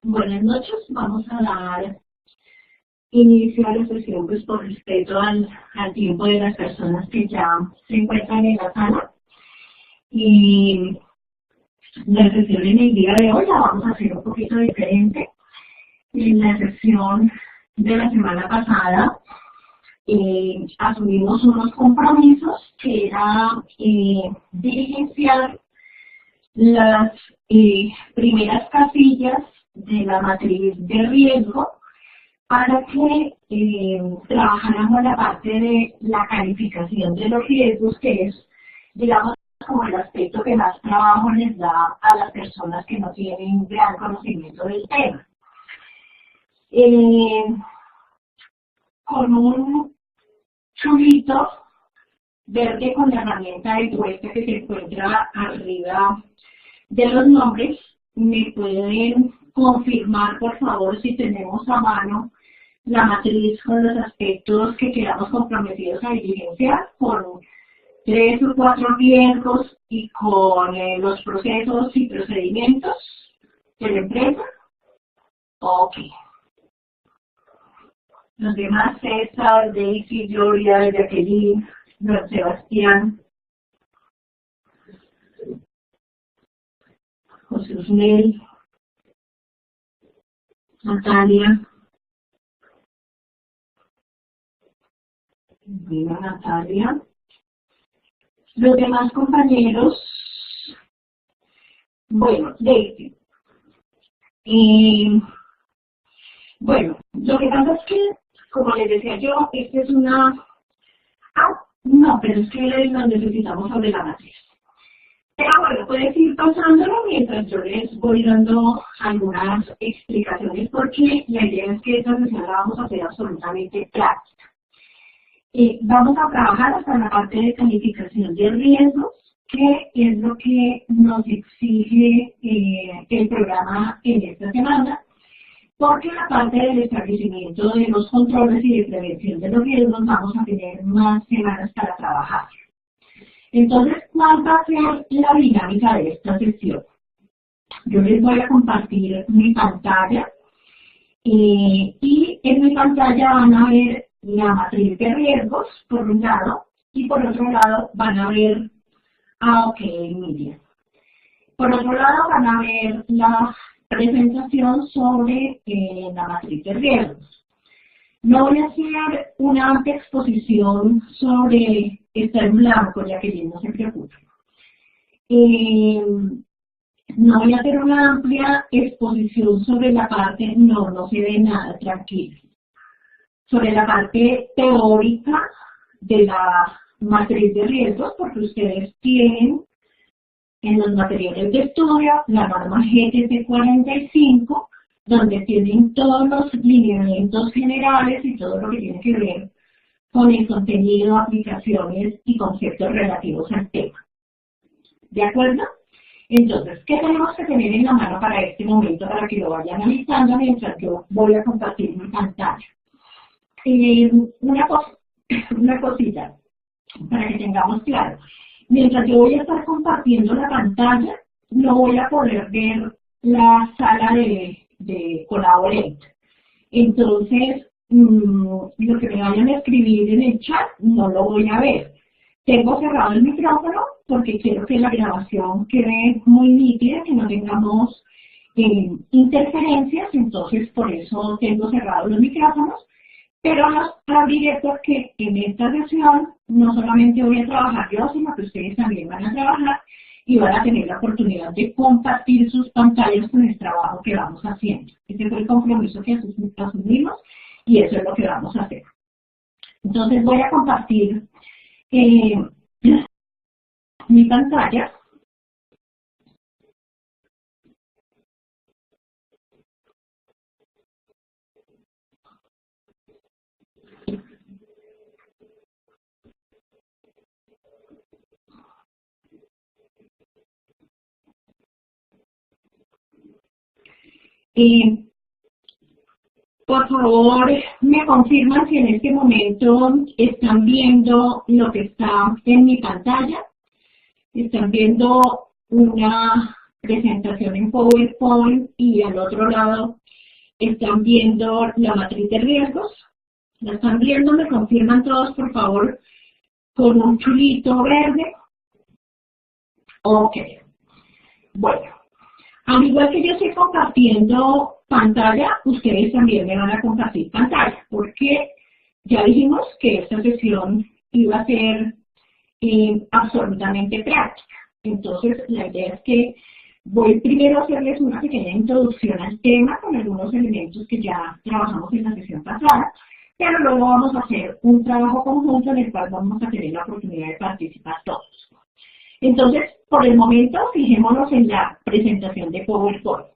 Buenas noches, vamos a dar inicio a la sesión pues por respeto al tiempo de las personas que ya se encuentran en la sala. Y la sesión en el día de hoy la vamos a hacer un poquito diferente. En la sesión de la semana pasada asumimos unos compromisos que era diligenciar las primeras casillas de la matriz de riesgo para que trabajáramos la parte de la calificación de los riesgos, que es, digamos, como el aspecto que más trabajo les da a las personas que no tienen gran conocimiento del tema. Con un chulito verde con la herramienta de tuerca que se encuentra arriba de los nombres, me pueden confirmar, por favor, si tenemos a mano la matriz con los aspectos que quedamos comprometidos a diligenciar, con 3 o 4 riesgos y con los procesos y procedimientos de la empresa. Ok. Los demás, César, Daisy, Gloria, Jacqueline, Juan Sebastián, José Usnel, Natalia, viva Natalia. Los demás compañeros, bueno, Daisy. Bueno, lo que pasa es que, como les decía yo, esta es una... no, pero es que lo necesitamos sobre la matriz. Pero bueno, puedes ir pasándolo mientras yo les voy dando algunas explicaciones, porque la idea es que esta sesión la vamos a hacer absolutamente práctica. Vamos a trabajar hasta la parte de calificación de riesgos, que es lo que nos exige el programa en esta semana, porque la parte del establecimiento de los controles y de prevención de los riesgos vamos a tener más semanas para trabajar. Entonces, ¿cuál va a ser la dinámica de esta sesión? Yo les voy a compartir mi pantalla y en mi pantalla van a ver la matriz de riesgos por un lado y por otro lado van a ver, ok, Emilia. Por otro lado van a ver la presentación sobre la matriz de riesgos. No voy a hacer una amplia exposición sobre estar en blanco, ya que no se preocupe. No voy a hacer una amplia exposición sobre la parte, no se ve nada, tranquilo. Sobre la parte teórica de la matriz de riesgos, porque ustedes tienen en los materiales de estudio la norma GTC 45, donde tienen todos los lineamientos generales y todo lo que tiene que ver con el contenido, aplicaciones y conceptos relativos al tema. ¿De acuerdo? Entonces, ¿qué tenemos que tener en la mano para este momento para que lo vayan analizando mientras yo voy a compartir mi pantalla? Una cosita, para que tengamos claro. Mientras yo voy a estar compartiendo la pantalla, no voy a poder ver la sala de Collaborate. Entonces, lo que me vayan a escribir en el chat no lo voy a ver. Tengo cerrado el micrófono porque quiero que la grabación quede muy nítida, que no tengamos interferencias, entonces por eso tengo cerrados los micrófonos. Pero los abriré porque en esta sesión no solamente voy a trabajar yo, sino que ustedes también van a trabajar y van a tener la oportunidad de compartir sus pantallas con el trabajo que vamos haciendo. Este fue el compromiso que asumimos y eso es lo que vamos a hacer. Entonces voy a compartir mi pantalla. Por favor, me confirman si en este momento están viendo lo que está en mi pantalla. Están viendo una presentación en PowerPoint y al otro lado están viendo la matriz de riesgos. ¿La están viendo? ¿Me confirman todos, por favor, con un chulito verde? Ok. Bueno, al igual que yo estoy compartiendo pantalla, ustedes también me van a compartir pantalla, porque ya dijimos que esta sesión iba a ser absolutamente práctica. Entonces, la idea es que voy primero a hacerles una pequeña introducción al tema con algunos elementos que ya trabajamos en la sesión pasada, pero luego vamos a hacer un trabajo conjunto en el cual vamos a tener la oportunidad de participar todos. Entonces, por el momento, fijémonos en la presentación de PowerPoint.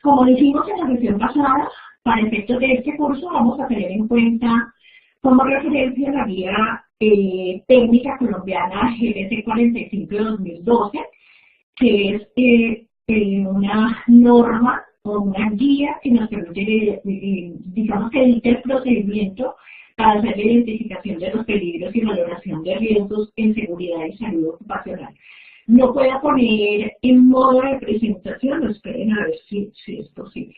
Como dijimos en la sesión pasada, para efectos de este curso vamos a tener en cuenta como referencia la guía técnica colombiana GBC 45 de 2012, que es una norma o una guía que nos permite, digamos que dicta el procedimiento para hacer la identificación de los peligros y valoración de riesgos en seguridad y salud ocupacional. No puedo poner en modo de presentación, esperen a ver si es posible.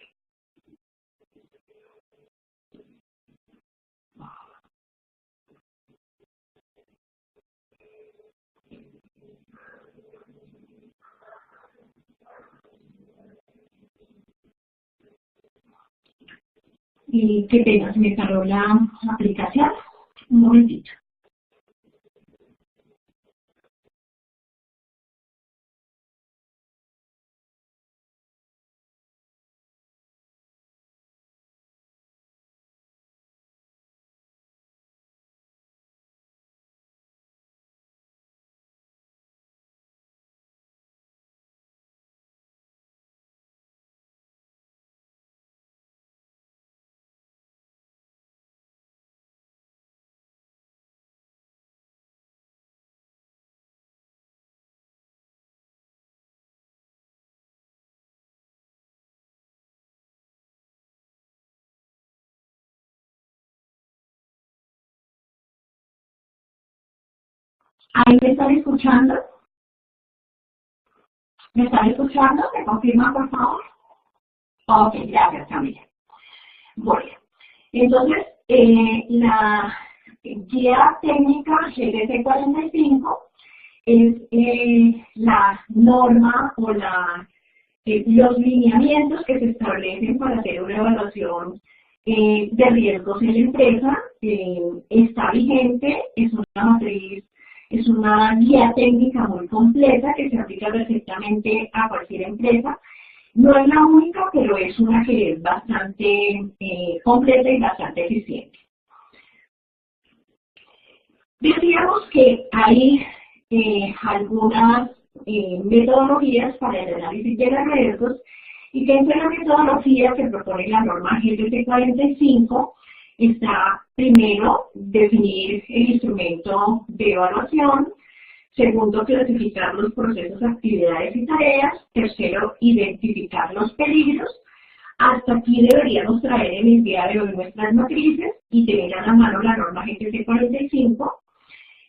Y qué pena, se me paró la aplicación. Un momentito. ¿Ahí me están escuchando? ¿Me están escuchando? ¿Me confirman, por favor? Ok, gracias, Camila. Bueno, entonces, la guía técnica GDC 45 es la norma o los lineamientos que se establecen para hacer una evaluación de riesgos en la empresa. Está vigente, es una matriz, es una guía técnica muy completa que se aplica perfectamente a cualquier empresa. No es la única, pero es una que es bastante completa y bastante eficiente. Decíamos que hay algunas metodologías para el análisis de los riesgos y que entre las metodologías que propone la norma GBC 45 está primero definir el instrumento de evaluación, segundo clasificar los procesos, actividades y tareas, tercero identificar los peligros. Hasta aquí deberíamos traer en el día de hoy nuestras matrices y tener a la mano la norma GBC 45.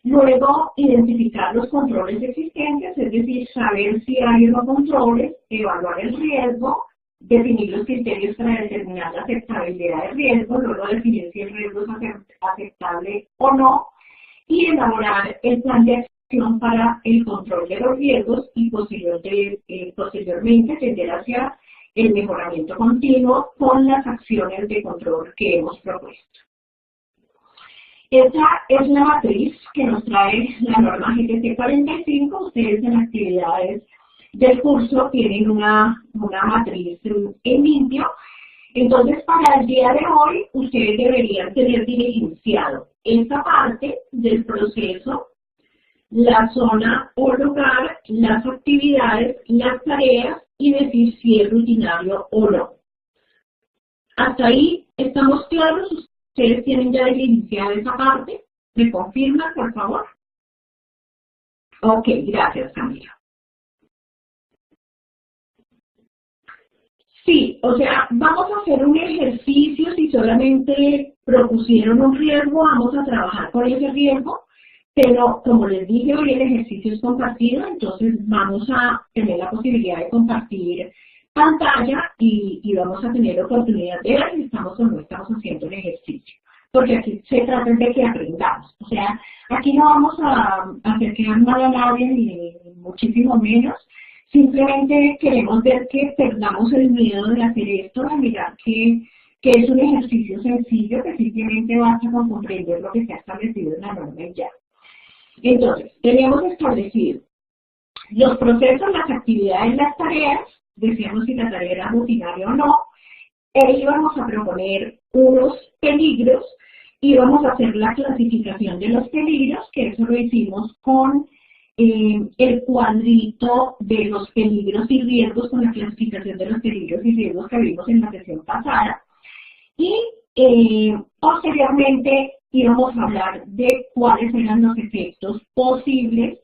Luego, identificar los controles existentes, es decir, saber si hay unos controles, evaluar el riesgo, definir los criterios para determinar la aceptabilidad del riesgo, luego definir si el riesgo es aceptable o no, y elaborar el plan de acción para el control de los riesgos y posteriormente tender hacia el mejoramiento continuo con las acciones de control que hemos propuesto. Esa es la matriz que nos trae la norma GBC 45. Ustedes en actividades del curso tienen una matriz en limpio. Entonces, para el día de hoy, ustedes deberían tener diligenciado esta parte del proceso, la zona o lugar, las actividades, las tareas y decir si es rutinario o no. Hasta ahí estamos claros. ¿Ustedes tienen ya diligenciada esa parte? ¿Me confirman, por favor? Ok, gracias, Camila. Sí, o sea, vamos a hacer un ejercicio. Si solamente propusieron un riesgo, vamos a trabajar con ese riesgo, Pero como les dije, hoy el ejercicio es compartido, entonces vamos a tener la posibilidad de compartir pantalla y vamos a tener oportunidad de ver si estamos o no estamos haciendo el ejercicio. Porque aquí se trata de que aprendamos. O sea, aquí no vamos a hacer quedar mal a nadie, ni muchísimo menos. Simplemente queremos ver que perdamos el miedo de hacer esto, de mirar que es un ejercicio sencillo, que simplemente basta con comprender lo que se ha establecido en la norma y ya. Entonces, teníamos establecido los procesos, las actividades, las tareas, decíamos si la tarea era rutinaria o no, e íbamos a proponer unos peligros, íbamos a hacer la clasificación de los peligros, que eso lo hicimos con el cuadrito de los peligros y riesgos, con la clasificación de los peligros y riesgos que vimos en la sesión pasada, y posteriormente íbamos a hablar de cuáles eran los efectos posibles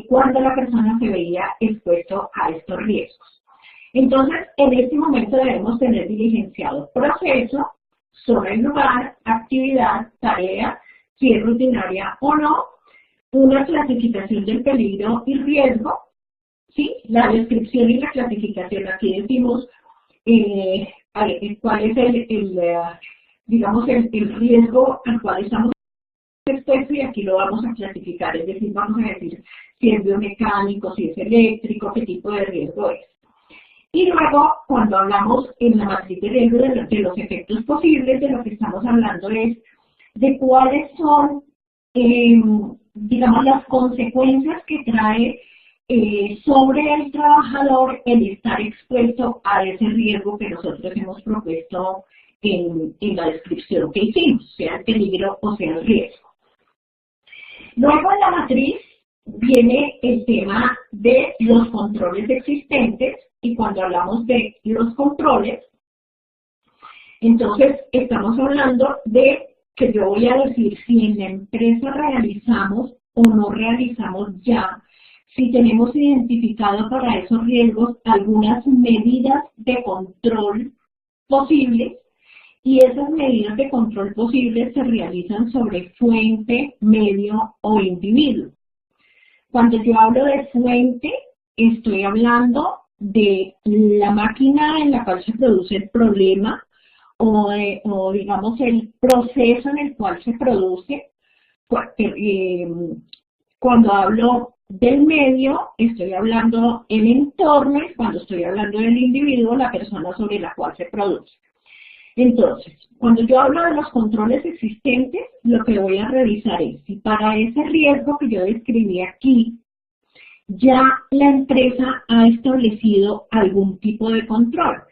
cuando la persona se veía expuesto a estos riesgos. Entonces, en este momento debemos tener diligenciado proceso, zona y lugar, actividad, tarea, si es rutinaria o no, una clasificación del peligro y riesgo, ¿sí? La descripción y la clasificación. Aquí decimos cuál es digamos, el riesgo al cual estamos expuestos y aquí lo vamos a clasificar, es decir, vamos a decir si es biomecánico, si es eléctrico, qué tipo de riesgo es. Y luego, cuando hablamos en la matriz de riesgo de los efectos posibles, de lo que estamos hablando es de cuáles son, digamos, las consecuencias que trae sobre el trabajador el estar expuesto a ese riesgo que nosotros hemos propuesto en la descripción que hicimos, sea el peligro o sea el riesgo. Luego en la matriz viene el tema de los controles existentes, y cuando hablamos de los controles, entonces estamos hablando de que yo voy a decir si en la empresa realizamos o no realizamos ya, si tenemos identificado para esos riesgos algunas medidas de control posibles, y esas medidas de control posibles se realizan sobre fuente, medio o individuo. Cuando yo hablo de fuente, estoy hablando de la máquina en la cual se produce el problema o digamos el proceso en el cual se produce. Cuando hablo del medio, estoy hablando del entorno, y cuando estoy hablando del individuo, la persona sobre la cual se produce. Entonces, cuando yo hablo de los controles existentes, lo que voy a revisar es si para ese riesgo que yo describí aquí, ya la empresa ha establecido algún tipo de control.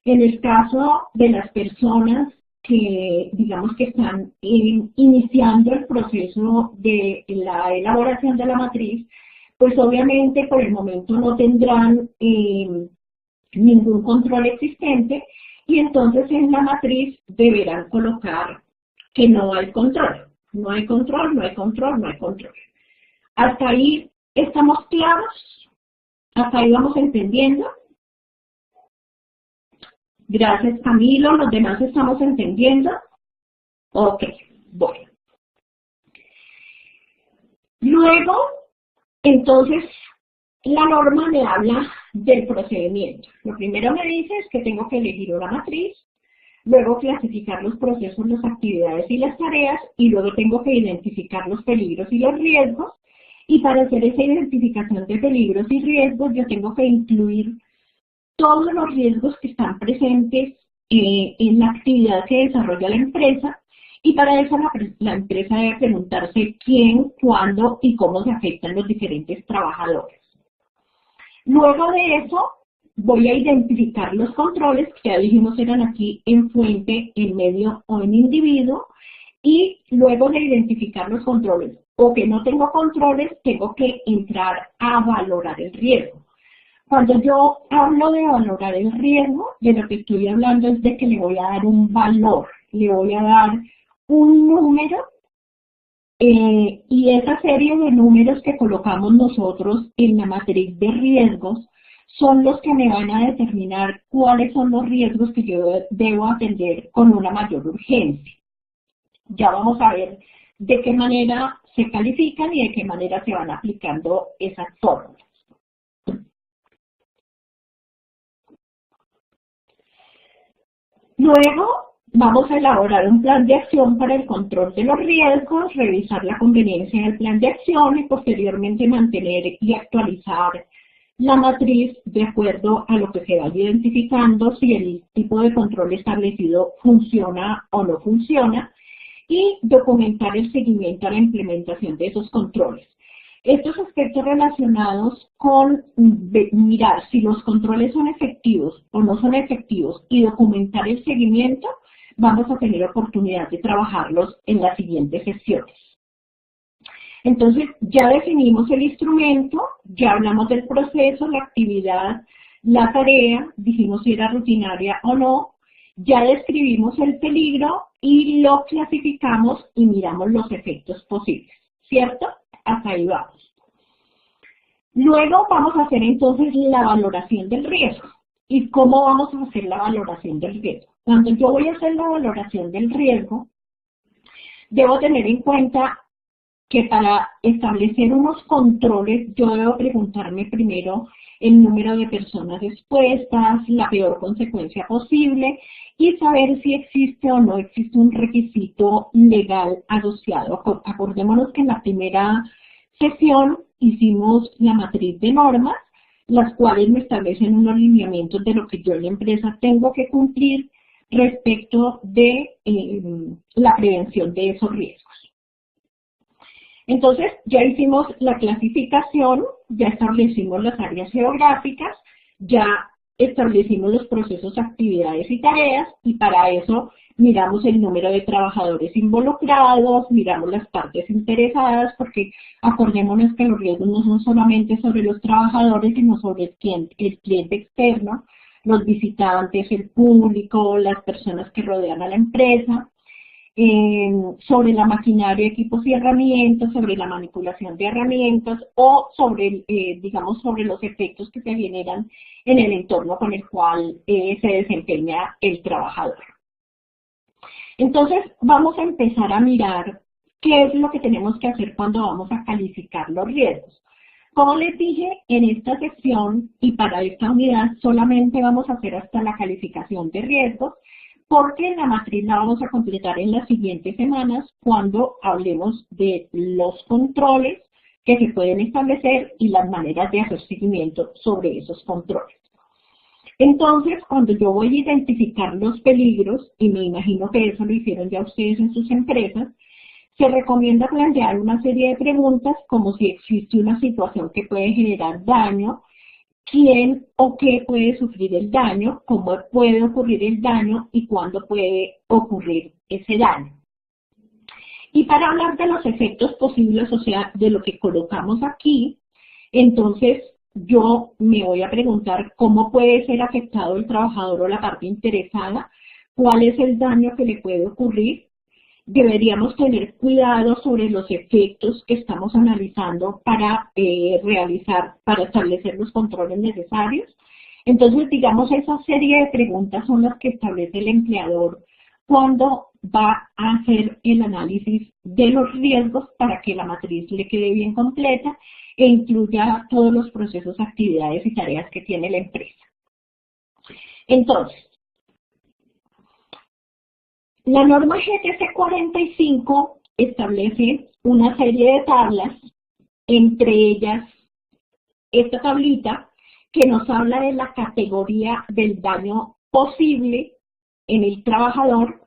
En el caso de las personas que, digamos, que están iniciando el proceso de la elaboración de la matriz, pues obviamente por el momento no tendrán ningún control existente, y entonces en la matriz deberán colocar que no hay control. No hay control, no hay control, no hay control. Hasta ahí estamos claros, hasta ahí vamos entendiendo. Gracias, Camilo, los demás estamos entendiendo. Ok, bueno. Luego, entonces, la norma me habla del procedimiento. Lo primero me dice es que tengo que elegir una matriz, luego clasificar los procesos, las actividades y las tareas, y luego tengo que identificar los peligros y los riesgos, y para hacer esa identificación de peligros y riesgos yo tengo que incluir todos los riesgos que están presentes en la actividad que desarrolla la empresa, y para eso la empresa debe preguntarse quién, cuándo y cómo se afectan los diferentes trabajadores. Luego de eso, voy a identificar los controles, que ya dijimos eran aquí en fuente, en medio o en individuo, y luego de identificar los controles, o que no tengo controles, tengo que entrar a valorar el riesgo. Cuando yo hablo de valorar el riesgo, de lo que estoy hablando es de que le voy a dar un valor, le voy a dar un número, y esa serie de números que colocamos nosotros en la matriz de riesgos son los que me van a determinar cuáles son los riesgos que yo debo atender con una mayor urgencia. Ya vamos a ver de qué manera se califican y de qué manera se van aplicando esas fórmulas. Luego vamos a elaborar un plan de acción para el control de los riesgos, revisar la conveniencia del plan de acción y posteriormente mantener y actualizar la matriz de acuerdo a lo que se vaya identificando, si el tipo de control establecido funciona o no funciona, y documentar el seguimiento a la implementación de esos controles. Estos aspectos relacionados con mirar si los controles son efectivos o no son efectivos y documentar el seguimiento, vamos a tener oportunidad de trabajarlos en las siguientes sesiones. Entonces, ya definimos el instrumento, ya hablamos del proceso, la actividad, la tarea, dijimos si era rutinaria o no, ya describimos el peligro y lo clasificamos y miramos los efectos posibles, ¿cierto? Hasta ahí vamos. Luego vamos a hacer entonces la valoración del riesgo. ¿Y cómo vamos a hacer la valoración del riesgo? Cuando yo voy a hacer la valoración del riesgo, debo tener en cuenta que para establecer unos controles, yo debo preguntarme primero el número de personas expuestas, la peor consecuencia posible y saber si existe o no existe un requisito legal asociado. Acordémonos que en la primera sesión hicimos la matriz de normas, las cuales me establecen unos lineamientos de lo que yo en la empresa tengo que cumplir respecto de la prevención de esos riesgos. Entonces, ya hicimos la clasificación, ya establecimos las áreas geográficas, ya establecimos los procesos, actividades y tareas, y para eso miramos el número de trabajadores involucrados, miramos las partes interesadas, porque acordémonos que los riesgos no son solamente sobre los trabajadores, sino sobre el cliente externo, los visitantes, el público, las personas que rodean a la empresa. Sobre la maquinaria, equipos y herramientas, sobre la manipulación de herramientas o sobre, digamos, sobre los efectos que se generan en el entorno con el cual se desempeña el trabajador. Entonces, vamos a empezar a mirar qué es lo que tenemos que hacer cuando vamos a calificar los riesgos. Como les dije, en esta sección y para esta unidad solamente vamos a hacer hasta la calificación de riesgos, porque la matriz la vamos a completar en las siguientes semanas cuando hablemos de los controles que se pueden establecer y las maneras de hacer seguimiento sobre esos controles. Entonces, cuando yo voy a identificar los peligros, y me imagino que eso lo hicieron ya ustedes en sus empresas, se recomienda plantear una serie de preguntas como si existe una situación que puede generar daño, quién o qué puede sufrir el daño, cómo puede ocurrir el daño y cuándo puede ocurrir ese daño. Y para hablar de los efectos posibles, o sea, de lo que colocamos aquí, entonces yo me voy a preguntar cómo puede ser afectado el trabajador o la parte interesada, cuál es el daño que le puede ocurrir. Deberíamos tener cuidado sobre los efectos que estamos analizando para para establecer los controles necesarios. Entonces, digamos, esa serie de preguntas son las que establece el empleador cuando va a hacer el análisis de los riesgos para que la matriz le quede bien completa e incluya todos los procesos, actividades y tareas que tiene la empresa. Entonces, la norma GTC 45 establece una serie de tablas, entre ellas esta tablita que nos habla de la categoría del daño posible en el trabajador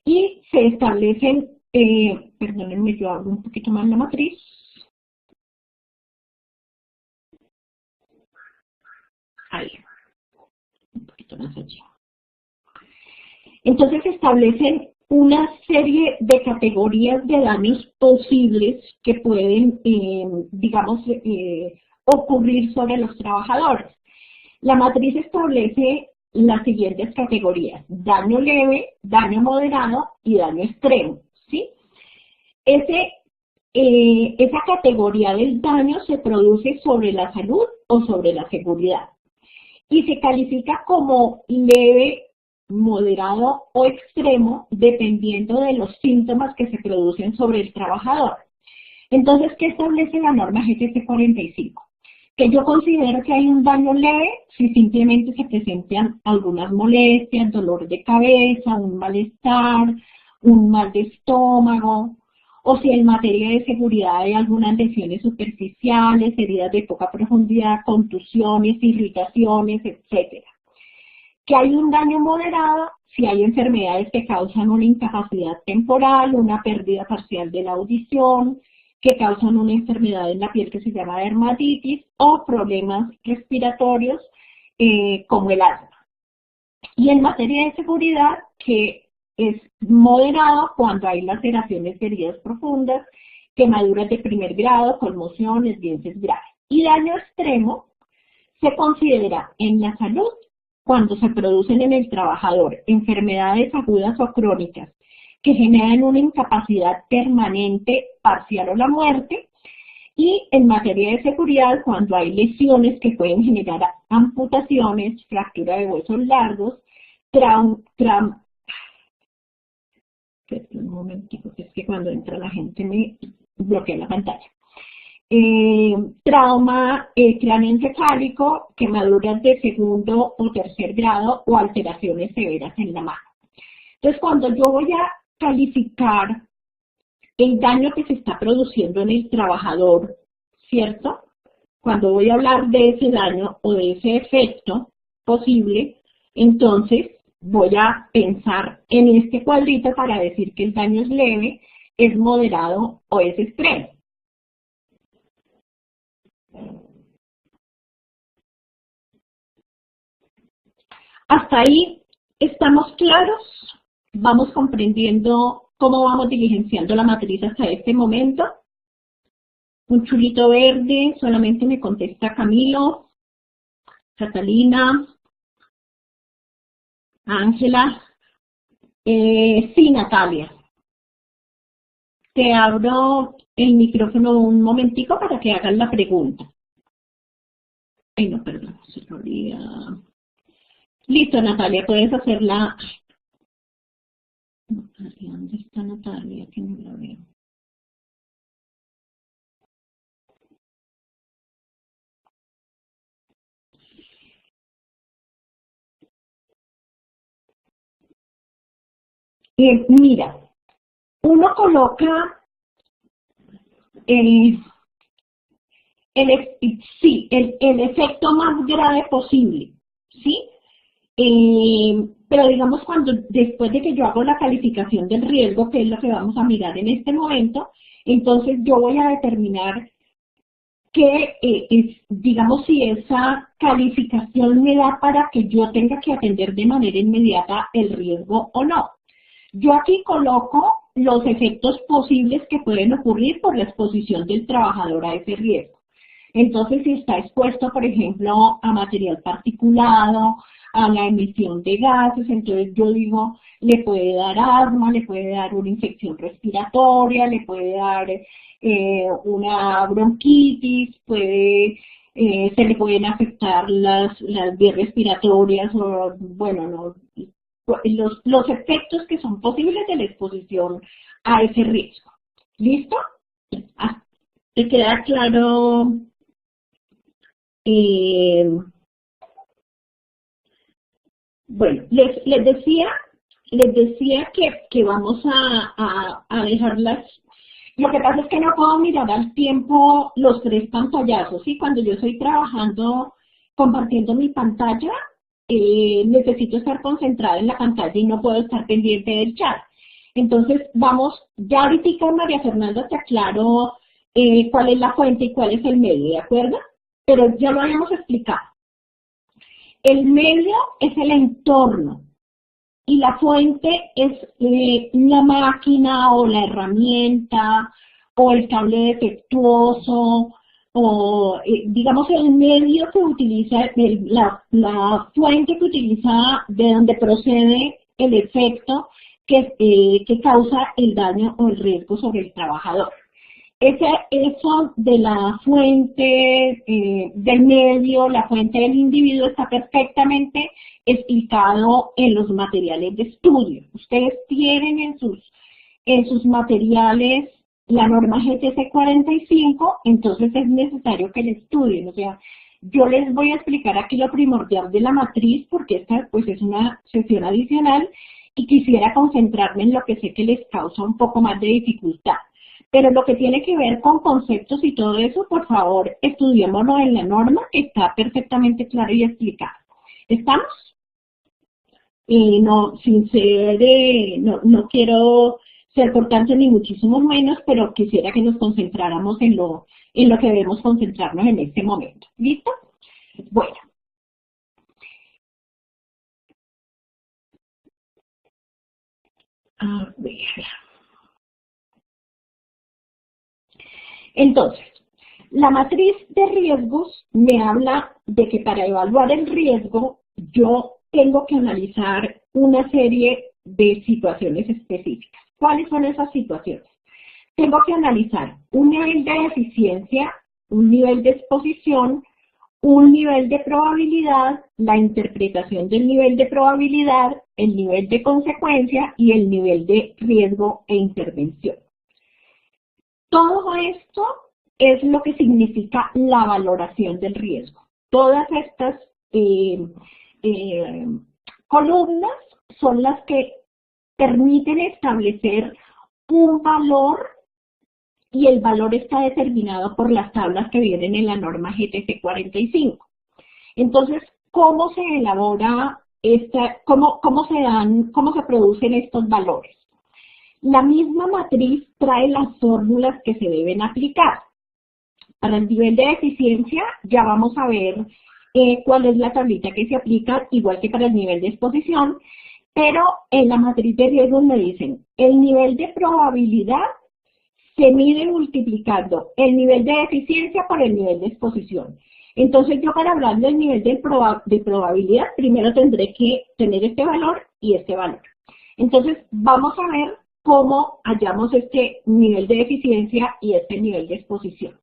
y se establecen, perdónenme, yo abro un poquito más la matriz. Ahí, un poquito más allá. Entonces establecen una serie de categorías de daños posibles que pueden, digamos, ocurrir sobre los trabajadores. La matriz establece las siguientes categorías: daño leve, daño moderado y daño extremo, ¿sí? Esa categoría del daño se produce sobre la salud o sobre la seguridad y se califica como leve, moderado o extremo dependiendo de los síntomas que se producen sobre el trabajador. Entonces, ¿qué establece la norma GTC 45? Que yo considero que hay un daño leve si simplemente se presentan algunas molestias, dolor de cabeza, un malestar, un mal de estómago, o si en materia de seguridad hay algunas lesiones superficiales, heridas de poca profundidad, contusiones, irritaciones, etcétera. Que hay un daño moderado si hay enfermedades que causan una incapacidad temporal, una pérdida parcial de la audición, que causan una enfermedad en la piel que se llama dermatitis o problemas respiratorios como el asma. Y en materia de seguridad, que es moderado cuando hay laceraciones de heridas profundas, quemaduras de primer grado, conmociones, dientes graves. Y daño extremo se considera en la salud cuando se producen en el trabajador enfermedades agudas o crónicas que generan una incapacidad permanente, parcial o la muerte, y en materia de seguridad cuando hay lesiones que pueden generar amputaciones, fractura de huesos largos, un momentico, es que cuando entra la gente me bloquea la pantalla. Trauma cráneoencefálico, quemaduras de segundo o tercer grado o alteraciones severas en la mano. Entonces, cuando yo voy a calificar el daño que se está produciendo en el trabajador, ¿cierto? Cuando voy a hablar de ese daño o de ese efecto posible, entonces voy a pensar en este cuadrito para decir que el daño es leve, es moderado o es extremo. Hasta ahí estamos claros, vamos comprendiendo cómo vamos diligenciando la matriz hasta este momento. Un chulito verde, solamente me contesta Camilo, Catalina, Ángela, sí, Natalia. Te abro el micrófono un momentico para que hagas la pregunta. Ay, no, perdón, se lo olvida. Listo, Natalia, puedes hacerla. Natalia, ¿dónde está Natalia? Que no la veo. Mira, uno coloca el efecto más grave posible, ¿sí? Pero digamos después de que yo hago la calificación del riesgo, que es lo que vamos a mirar en este momento, entonces yo voy a determinar que, digamos, si esa calificación me da para que yo tenga que atender de manera inmediata el riesgo o no. Yo aquí coloco los efectos posibles que pueden ocurrir por la exposición del trabajador a ese riesgo. Entonces, si está expuesto, por ejemplo, a material particulado, a la emisión de gases, entonces yo digo, le puede dar asma, le puede dar una infección respiratoria, le puede dar una bronquitis, se le pueden afectar las vías respiratorias, o bueno, no, los efectos que son posibles de la exposición a ese riesgo. ¿Listo? ¿Te queda claro? Bueno, les decía que vamos a dejarlas. Lo que pasa es que no puedo mirar al tiempo los 3 pantallazos, ¿sí? Cuando yo estoy trabajando, compartiendo mi pantalla, necesito estar concentrada en la pantalla y no puedo estar pendiente del chat. Entonces, ya ahorita María Fernanda te aclaro cuál es la fuente y cuál es el medio, ¿de acuerdo? Pero ya lo habíamos explicado. El medio es el entorno y la fuente es la máquina o la herramienta o el cable defectuoso o digamos el medio que utiliza, la fuente que utiliza de donde procede el efecto que causa el daño o el riesgo sobre el trabajador. Eso de la fuente del medio, la fuente del individuo está perfectamente explicado en los materiales de estudio. Ustedes tienen en sus materiales la norma GTC 45, entonces es necesario que la estudien. O sea, yo les voy a explicar aquí lo primordial de la matriz, porque esta pues es una sesión adicional, y quisiera concentrarme en lo que sé que les causa un poco más de dificultad. Pero lo que tiene que ver con conceptos y todo eso, por favor, estudiémoslo en la norma, que está perfectamente claro y explicado. ¿Estamos? No, sin ser, no quiero ser cortante ni muchísimo menos, pero quisiera que nos concentráramos en lo que debemos concentrarnos en este momento. ¿Listo? Bueno. A ver. Entonces, la matriz de riesgos me habla de que para evaluar el riesgo yo tengo que analizar una serie de situaciones específicas. ¿Cuáles son esas situaciones? Tengo que analizar un nivel de eficiencia, un nivel de exposición, un nivel de probabilidad, la interpretación del nivel de probabilidad, el nivel de consecuencia y el nivel de riesgo e intervención. Todo esto es lo que significa la valoración del riesgo. Todas estas columnas son las que permiten establecer un valor, y el valor está determinado por las tablas que vienen en la norma GTC 45. Entonces, ¿cómo se elabora cómo se producen estos valores? La misma matriz trae las fórmulas que se deben aplicar. Para el nivel de eficiencia ya vamos a ver cuál es la tablita que se aplica, igual que para el nivel de exposición, pero en la matriz de riesgos me dicen, el nivel de probabilidad se mide multiplicando el nivel de eficiencia por el nivel de exposición. Entonces yo para hablar del nivel de probabilidad, primero tendré que tener este valor y este valor. Entonces vamos a ver cómo hallamos este nivel de eficiencia y este nivel de exposición.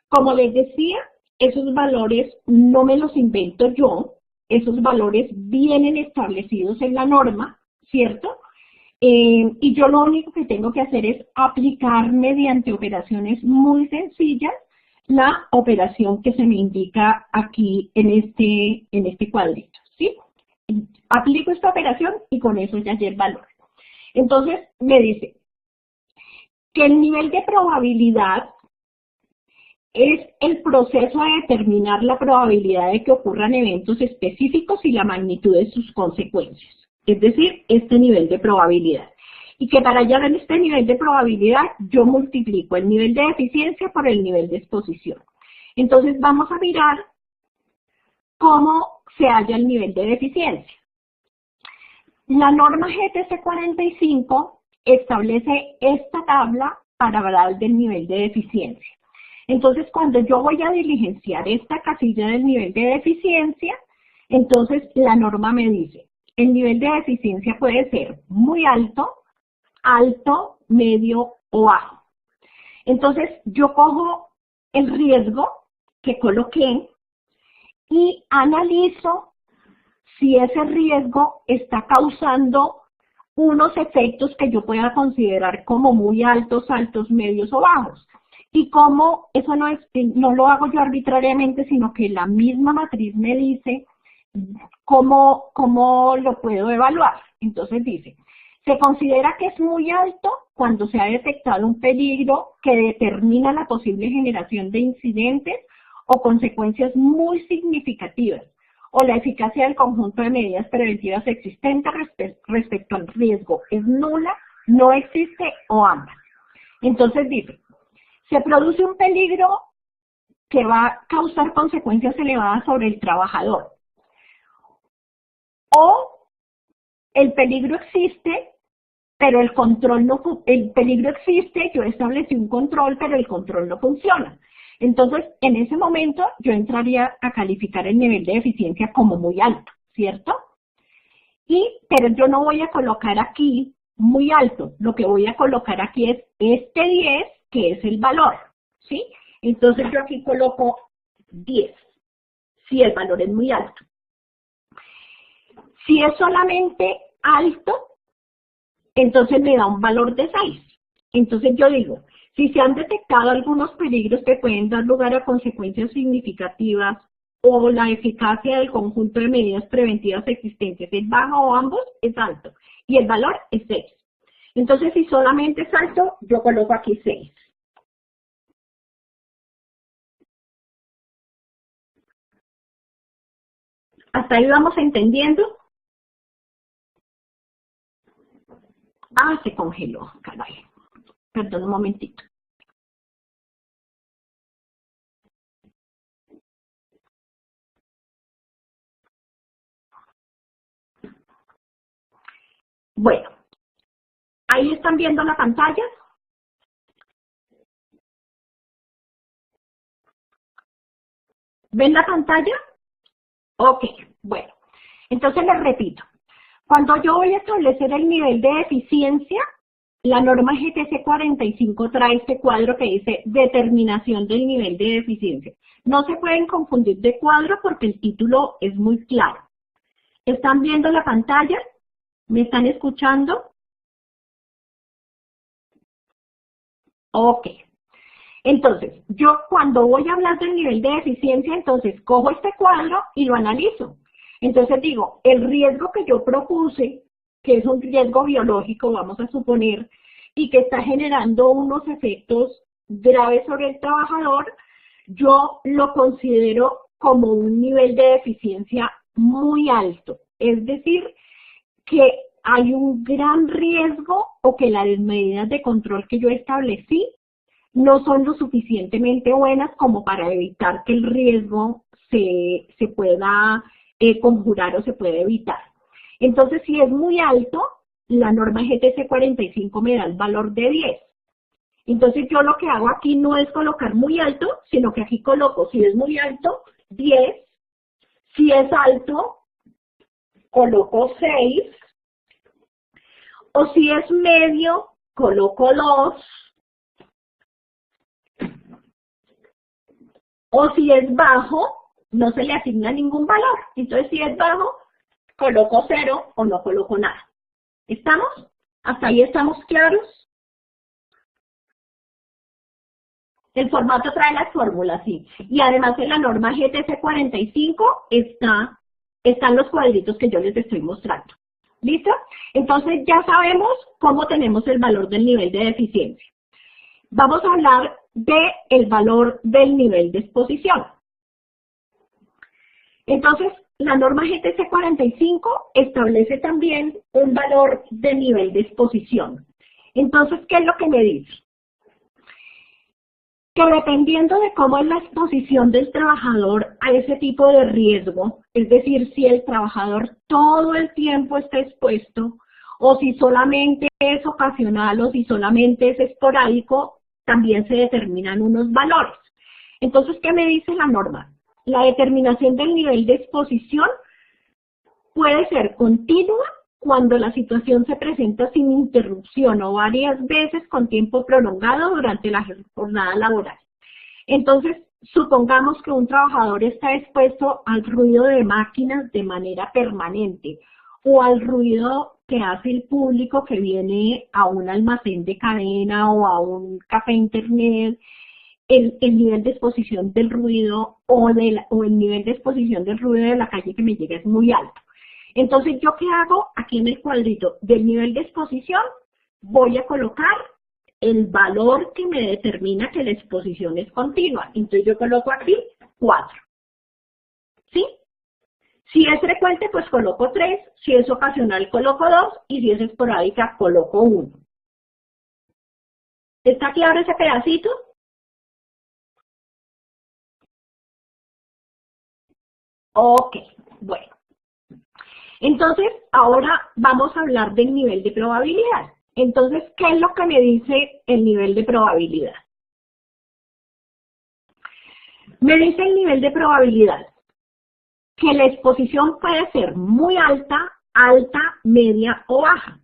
Como les decía, esos valores no me los invento yo, esos valores vienen establecidos en la norma, ¿cierto? Y yo lo único que tengo que hacer es aplicar mediante operaciones muy sencillas la operación que se me indica aquí en este cuadrito, ¿sí? Aplico esta operación y con eso ya hallé el valor. Entonces me dice que el nivel de probabilidad es el proceso de determinar la probabilidad de que ocurran eventos específicos y la magnitud de sus consecuencias. Es decir, este nivel de probabilidad. Y que para hallar este nivel de probabilidad, yo multiplico el nivel de eficiencia por el nivel de exposición. Entonces vamos a mirar cómo se halla el nivel de eficiencia. La norma GTC 45 establece esta tabla para hablar del nivel de eficiencia. Entonces, cuando yo voy a diligenciar esta casilla del nivel de eficiencia, entonces la norma me dice, el nivel de eficiencia puede ser muy alto, alto, medio o bajo. Entonces, yo cojo el riesgo que coloqué y analizo si ese riesgo está causando unos efectos que yo pueda considerar como muy altos, altos, medios o bajos. Y como eso no lo hago yo arbitrariamente, sino que la misma matriz me dice cómo lo puedo evaluar. Entonces dice, se considera que es muy alto cuando se ha detectado un peligro que determina la posible generación de incidentes o consecuencias muy significativas, o la eficacia del conjunto de medidas preventivas existentes respecto al riesgo es nula, no existe o ambas. Entonces dice, se produce un peligro que va a causar consecuencias elevadas sobre el trabajador. O el peligro existe, pero el peligro existe, yo establecí un control, pero el control no funciona. Entonces, en ese momento, yo entraría a calificar el nivel de eficiencia como muy alto, ¿cierto? Pero yo no voy a colocar aquí muy alto, lo que voy a colocar aquí es este 10, que es el valor, ¿sí? Entonces yo aquí coloco 10, si el valor es muy alto. Si es solamente alto, entonces me da un valor de 6. Entonces yo digo, Si se han detectado algunos peligros que pueden dar lugar a consecuencias significativas o la eficacia del conjunto de medidas preventivas existentes es baja o ambos, es alto. Y el valor es 6. Entonces, si solamente es alto, yo coloco aquí 6. ¿Hasta ahí vamos entendiendo? Ah, se congeló, caray. Perdón un momentito. Bueno, ahí están viendo la pantalla. ¿Ven la pantalla? Ok, bueno. Entonces les repito. Cuando yo voy a establecer el nivel de eficiencia, la norma GTC 45 trae este cuadro que dice determinación del nivel de eficiencia. No se pueden confundir de cuadro porque el título es muy claro. ¿Están viendo la pantalla? ¿Me están escuchando? Ok. Entonces, yo cuando voy a hablar del nivel de eficiencia, entonces cojo este cuadro y lo analizo. Entonces digo, el riesgo que yo propuse, que es un riesgo biológico, vamos a suponer, y que está generando unos efectos graves sobre el trabajador, yo lo considero como un nivel de eficiencia muy alto. Es decir, que hay un gran riesgo o que las medidas de control que yo establecí no son lo suficientemente buenas como para evitar que el riesgo se pueda conjurar o se pueda evitar. Entonces, si es muy alto, la norma GTC 45 me da el valor de 10. Entonces, yo lo que hago aquí no es colocar muy alto, sino que aquí coloco, si es muy alto, 10. Si es alto, coloco 6. O si es medio, coloco 2. O si es bajo, no se le asigna ningún valor. Entonces, si es bajo, coloco 0 o no coloco nada. ¿Estamos? ¿Hasta ahí estamos claros? El formato trae las fórmulas, sí. Y además en la norma GTC 45 están los cuadritos que yo les estoy mostrando. ¿Listo? Entonces ya sabemos cómo tenemos el valor del nivel de eficiencia. Vamos a hablar del valor del nivel de exposición. Entonces, la norma GTC 45 establece también un valor de nivel de exposición. Entonces, ¿qué es lo que me dice? Que dependiendo de cómo es la exposición del trabajador a ese tipo de riesgo, es decir, si el trabajador todo el tiempo está expuesto, o si solamente es ocasional o si solamente es esporádico, también se determinan unos valores. Entonces, ¿qué me dice la norma? La determinación del nivel de exposición puede ser continua cuando la situación se presenta sin interrupción o varias veces con tiempo prolongado durante la jornada laboral. Entonces, supongamos que un trabajador está expuesto al ruido de máquinas de manera permanente o al ruido que hace el público que viene a un almacén de cadena o a un café internet. El nivel de exposición del ruido o el nivel de exposición del ruido de la calle que me llega es muy alto. Entonces, ¿yo qué hago? Aquí en el cuadrito del nivel de exposición voy a colocar el valor que me determina que la exposición es continua. Entonces, yo coloco aquí 4. ¿Sí? Si es frecuente, pues coloco 3. Si es ocasional, coloco 2. Y si es esporádica, coloco 1. ¿Está claro ese pedacito? Ok, bueno. Entonces, ahora vamos a hablar del nivel de probabilidad. Entonces, ¿qué es lo que me dice el nivel de probabilidad? Me dice el nivel de probabilidad que la exposición puede ser muy alta, alta, media o baja.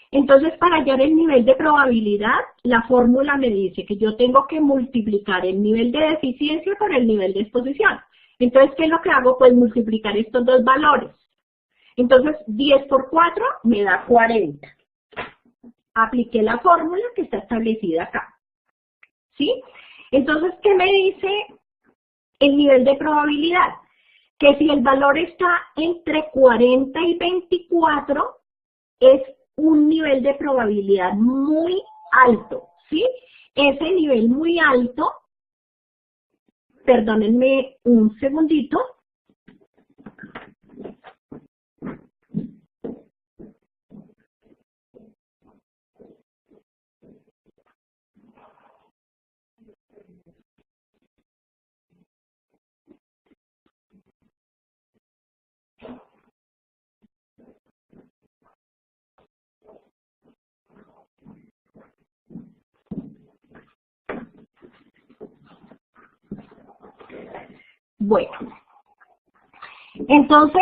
Entonces, para hallar el nivel de probabilidad, la fórmula me dice que yo tengo que multiplicar el nivel de deficiencia por el nivel de exposición. Entonces, ¿qué es lo que hago? Pues multiplicar estos dos valores. Entonces, 10 por 4 me da 40. Apliqué la fórmula que está establecida acá. ¿sí? Entonces, ¿qué me dice el nivel de probabilidad? Que si el valor está entre 40 y 24, es un nivel de probabilidad muy alto, ¿sí? Ese nivel muy alto, perdónenme un segundito. Bueno, entonces,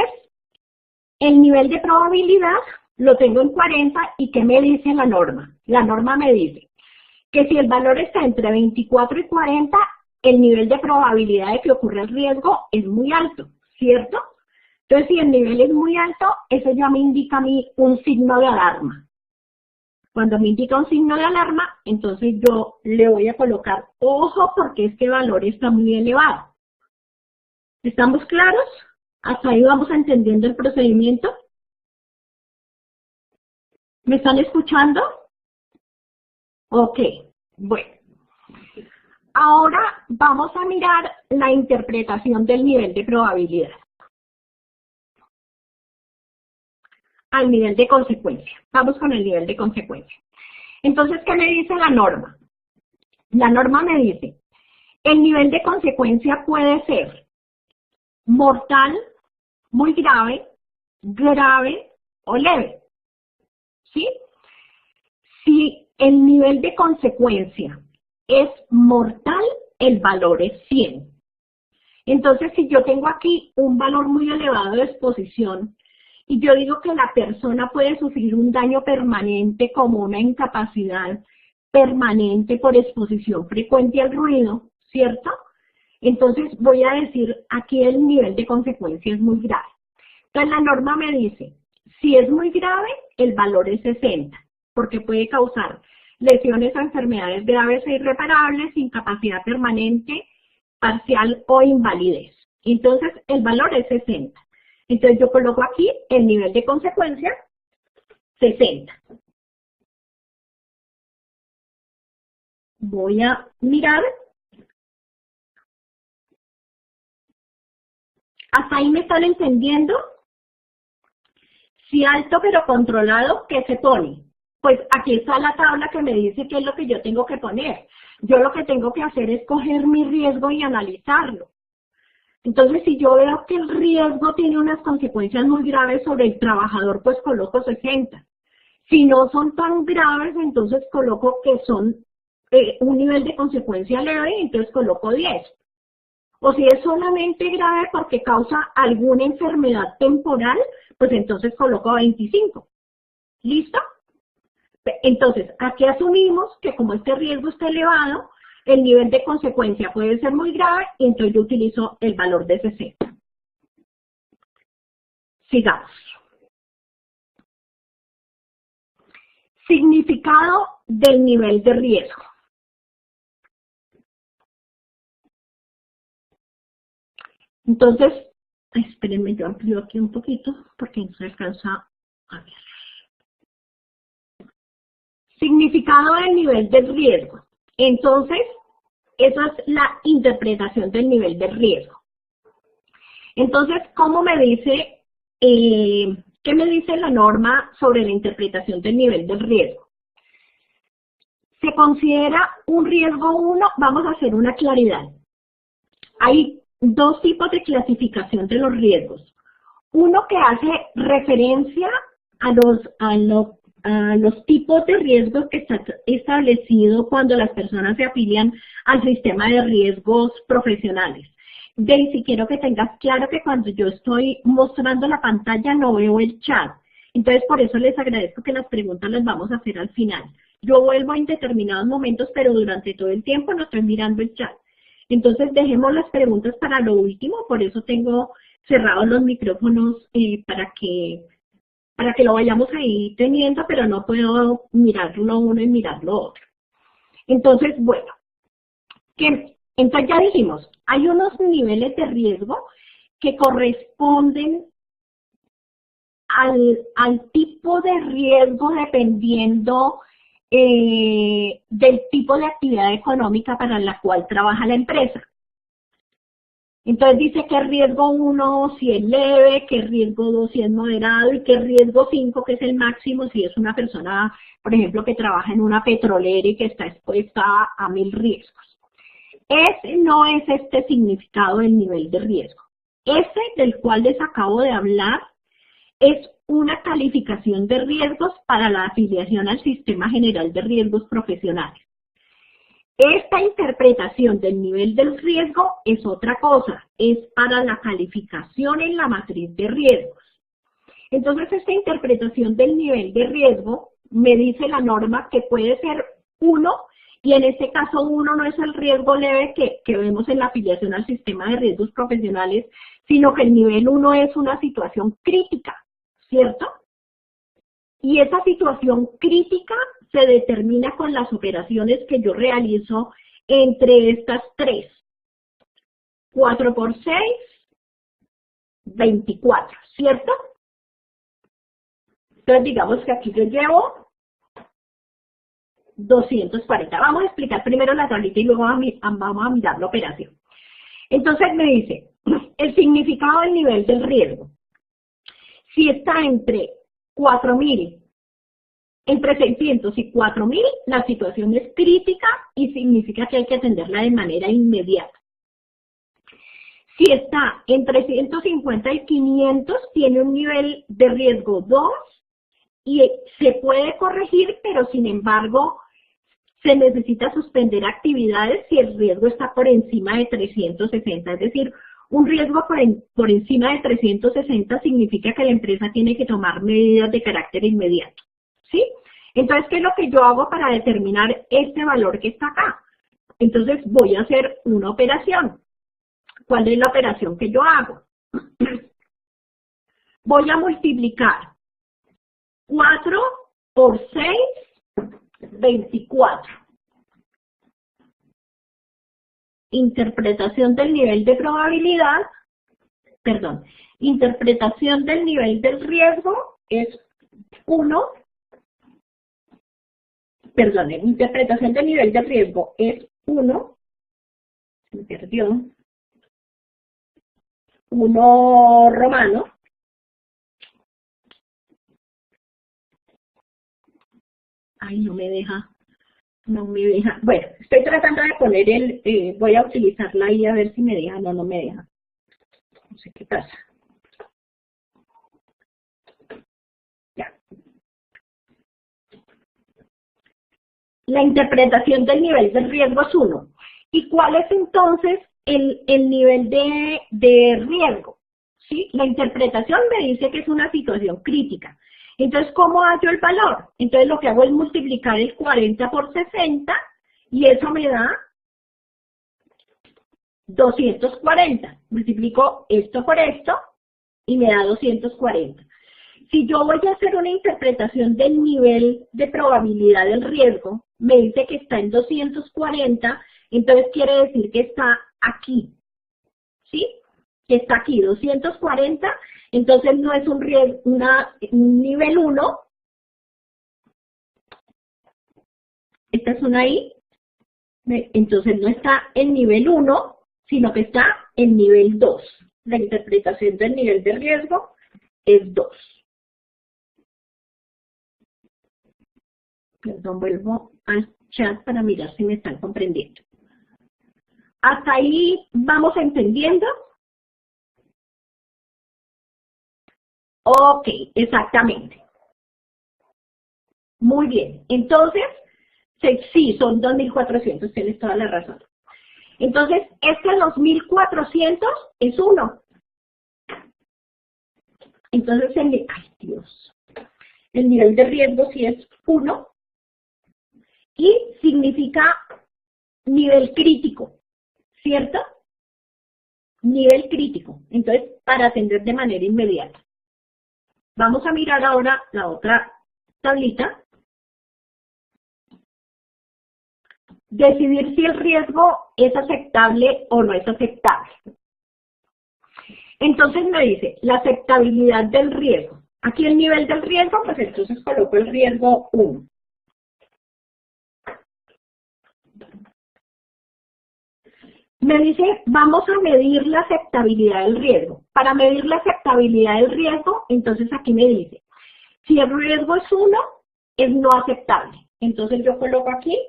el nivel de probabilidad lo tengo en 40 y ¿qué me dice la norma? La norma me dice que si el valor está entre 24 y 40, el nivel de probabilidad de que ocurra el riesgo es muy alto, ¿cierto? Entonces, si el nivel es muy alto, eso ya me indica a mí un signo de alarma. Cuando me indica un signo de alarma, entonces yo le voy a colocar ojo porque este valor está muy elevado. ¿Estamos claros? ¿Hasta ahí vamos entendiendo el procedimiento? ¿Me están escuchando? Ok, bueno. Ahora vamos a mirar la interpretación del nivel de probabilidad al nivel de consecuencia. Vamos con el nivel de consecuencia. Entonces, ¿qué me dice la norma? La norma me dice, el nivel de consecuencia puede ser mortal, muy grave, grave o leve. ¿Sí? Si el nivel de consecuencia es mortal, el valor es 100. Entonces, si yo tengo aquí un valor muy elevado de exposición y yo digo que la persona puede sufrir un daño permanente como una incapacidad permanente por exposición frecuente al ruido, ¿cierto? Entonces voy a decir aquí el nivel de consecuencia es muy grave. Entonces la norma me dice, si es muy grave, el valor es 60, porque puede causar lesiones o enfermedades graves e irreparables, incapacidad permanente, parcial o invalidez. Entonces el valor es 60. Entonces yo coloco aquí el nivel de consecuencia, 60. Voy a mirar. ¿Hasta ahí me están entendiendo? Si alto pero controlado, ¿qué se pone? Pues aquí está la tabla que me dice qué es lo que yo tengo que poner. Yo lo que tengo que hacer es coger mi riesgo y analizarlo. Entonces, si yo veo que el riesgo tiene unas consecuencias muy graves sobre el trabajador, pues coloco 60. Si no son tan graves, entonces coloco que son un nivel de consecuencia leve, entonces coloco 10. O si es solamente grave porque causa alguna enfermedad temporal, pues entonces coloco 25. ¿Listo? Entonces, aquí asumimos que como este riesgo está elevado, el nivel de consecuencia puede ser muy grave, y entonces yo utilizo el valor de 60. Sigamos. Significado del nivel de riesgo. Entonces, espérenme, yo amplío aquí un poquito porque no se alcanza a ver. Significado del nivel del riesgo. Entonces, esa es la interpretación del nivel de riesgo. Entonces, ¿cómo me dice, qué me dice la norma sobre la interpretación del nivel del riesgo? Se considera un riesgo 1, vamos a hacer una claridad. Hay dos tipos de clasificación de los riesgos. Uno que hace referencia a los tipos de riesgos que está establecido cuando las personas se afilian al sistema de riesgos profesionales. Daisy, quiero que tengas claro que cuando yo estoy mostrando la pantalla no veo el chat. Entonces, por eso les agradezco que las preguntas las vamos a hacer al final. Yo vuelvo en determinados momentos, pero durante todo el tiempo no estoy mirando el chat. Entonces, dejemos las preguntas para lo último, por eso tengo cerrados los micrófonos para que lo vayamos ahí teniendo, pero no puedo mirarlo uno y mirarlo otro. Entonces, bueno, Entonces ya dijimos, hay unos niveles de riesgo que corresponden al tipo de riesgo dependiendo del tipo de actividad económica para la cual trabaja la empresa. Entonces dice que riesgo 1 si es leve, que riesgo 2 si es moderado y que riesgo 5 que es el máximo si es una persona, por ejemplo, que trabaja en una petrolera y que está expuesta a 1000 riesgos. Ese no es este significado del nivel de riesgo. Ese del cual les acabo de hablar es una calificación de riesgos para la afiliación al Sistema General de Riesgos Profesionales. Esta interpretación del nivel del riesgo es otra cosa, es para la calificación en la matriz de riesgos. Entonces, esta interpretación del nivel de riesgo me dice la norma que puede ser 1, y en este caso 1 no es el riesgo leve que vemos en la afiliación al Sistema de Riesgos Profesionales, sino que el nivel 1 es una situación crítica, ¿cierto? Y esa situación crítica se determina con las operaciones que yo realizo entre estas tres. 4 por 6, 24, ¿cierto? Entonces digamos que aquí yo llevo 240. Vamos a explicar primero la tablita y luego vamos a mirar la operación. Entonces me dice, el significado del nivel del riesgo. Si está entre 4.000, entre 600 y 4.000, la situación es crítica y significa que hay que atenderla de manera inmediata. Si está entre 150 y 500, tiene un nivel de riesgo 2 y se puede corregir, pero sin embargo, se necesita suspender actividades si el riesgo está por encima de 360, es decir, un riesgo por encima de 360 significa que la empresa tiene que tomar medidas de carácter inmediato, ¿sí? Entonces, ¿qué es lo que yo hago para determinar este valor que está acá? Entonces, voy a hacer una operación. ¿Cuál es la operación que yo hago? Voy a multiplicar 4 por 6, 24. Interpretación del nivel de probabilidad, interpretación del nivel del riesgo es 1, interpretación del nivel de riesgo es 1, me perdió, 1 romano, ay, no me deja, bueno, estoy tratando de poner voy a utilizarla ahí a ver si me deja, no me deja, no sé qué pasa. Ya. La interpretación del nivel del riesgo es 1. ¿Y cuál es entonces el nivel de riesgo? ¿Sí? La interpretación me dice que es una situación crítica. Entonces, ¿cómo hallo el valor? Entonces, lo que hago es multiplicar el 40 por 60 y eso me da 240. Multiplico esto por esto y me da 240. Si yo voy a hacer una interpretación del nivel de probabilidad del riesgo, me dice que está en 240, entonces quiere decir que está aquí, ¿sí? Que está aquí, 240, entonces no es un nivel 1, esta es una I, entonces no está en nivel 1, sino que está en nivel 2. La interpretación del nivel de riesgo es 2. Perdón, vuelvo al chat para mirar si me están comprendiendo. ¿Hasta ahí vamos entendiendo? Ok, exactamente. Muy bien. Entonces, sí, son 2.400, tienes toda la razón. Entonces, este 2.400 es 1. Entonces, el nivel de riesgo sí es 1 y significa nivel crítico, ¿cierto? Nivel crítico. Entonces, para atender de manera inmediata. Vamos a mirar ahora la otra tablita. decidir si el riesgo es aceptable o no es aceptable. Entonces me dice, la aceptabilidad del riesgo. Aquí el nivel del riesgo, pues entonces coloco el riesgo 1. Me dice, vamos a medir la aceptabilidad del riesgo. Para medir la aceptabilidad del riesgo, entonces aquí me dice, si el riesgo es 1, es no aceptable. Entonces yo coloco aquí,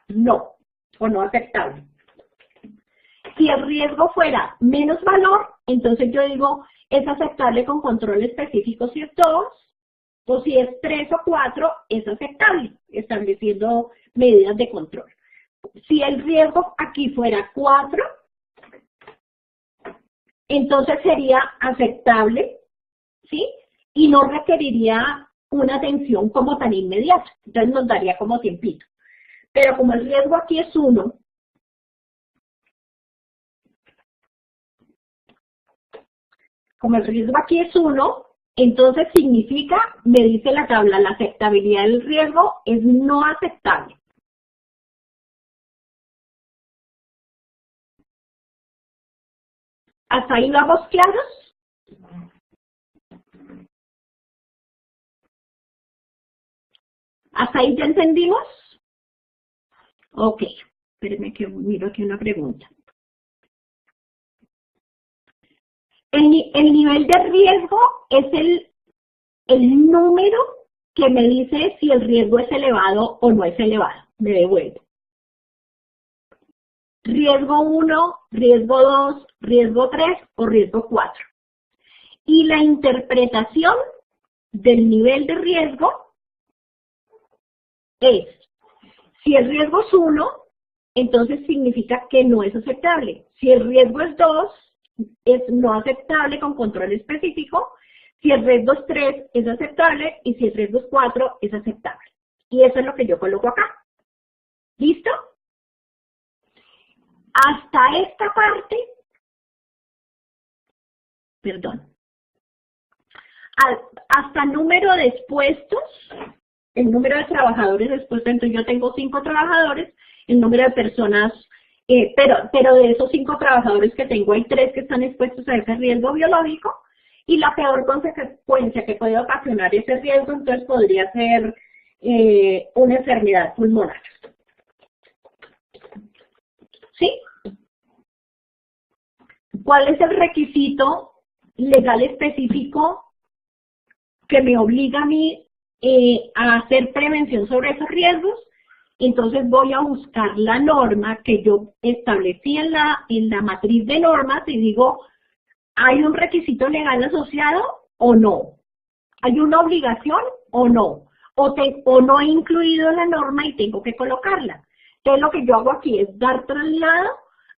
no, o no aceptable. Si el riesgo fuera menos valor, entonces yo digo, es aceptable con control específico si es 2, o si es 3 o 4, es aceptable, estableciendo medidas de control. Si el riesgo aquí fuera 4, entonces sería aceptable, ¿sí? Y no requeriría una atención como tan inmediata, entonces nos daría como tiempito. Pero como el riesgo aquí es 1, entonces significa, me dice la tabla, la aceptabilidad del riesgo es no aceptable. ¿Hasta ahí vamos claros? ¿Hasta ahí ya entendimos? Ok, espérenme que miro aquí una pregunta. El nivel de riesgo es el número que me dice si el riesgo es elevado o no es elevado. Me devuelvo. Riesgo 1, riesgo 2, riesgo 3 o riesgo 4. Y la interpretación del nivel de riesgo es, si el riesgo es 1, entonces significa que no es aceptable. Si el riesgo es 2, es no aceptable con control específico. Si el riesgo es 3, es aceptable. Y si el riesgo es 4, es aceptable. Y eso es lo que yo coloco acá. ¿Listo? Hasta esta parte, perdón, hasta número de expuestos, el número de trabajadores expuestos, entonces yo tengo 5 trabajadores, el número de personas, pero de esos 5 trabajadores que tengo hay 3 que están expuestos a ese riesgo biológico, y la peor consecuencia que puede ocasionar ese riesgo, entonces podría ser una enfermedad pulmonar. ¿Sí? ¿Cuál es el requisito legal específico que me obliga a mí a hacer prevención sobre esos riesgos? Entonces voy a buscar la norma que yo establecí en la matriz de normas y digo, ¿hay un requisito legal asociado o no? ¿Hay una obligación o no? O no he incluido la norma y tengo que colocarla. Entonces lo que yo hago aquí es dar traslado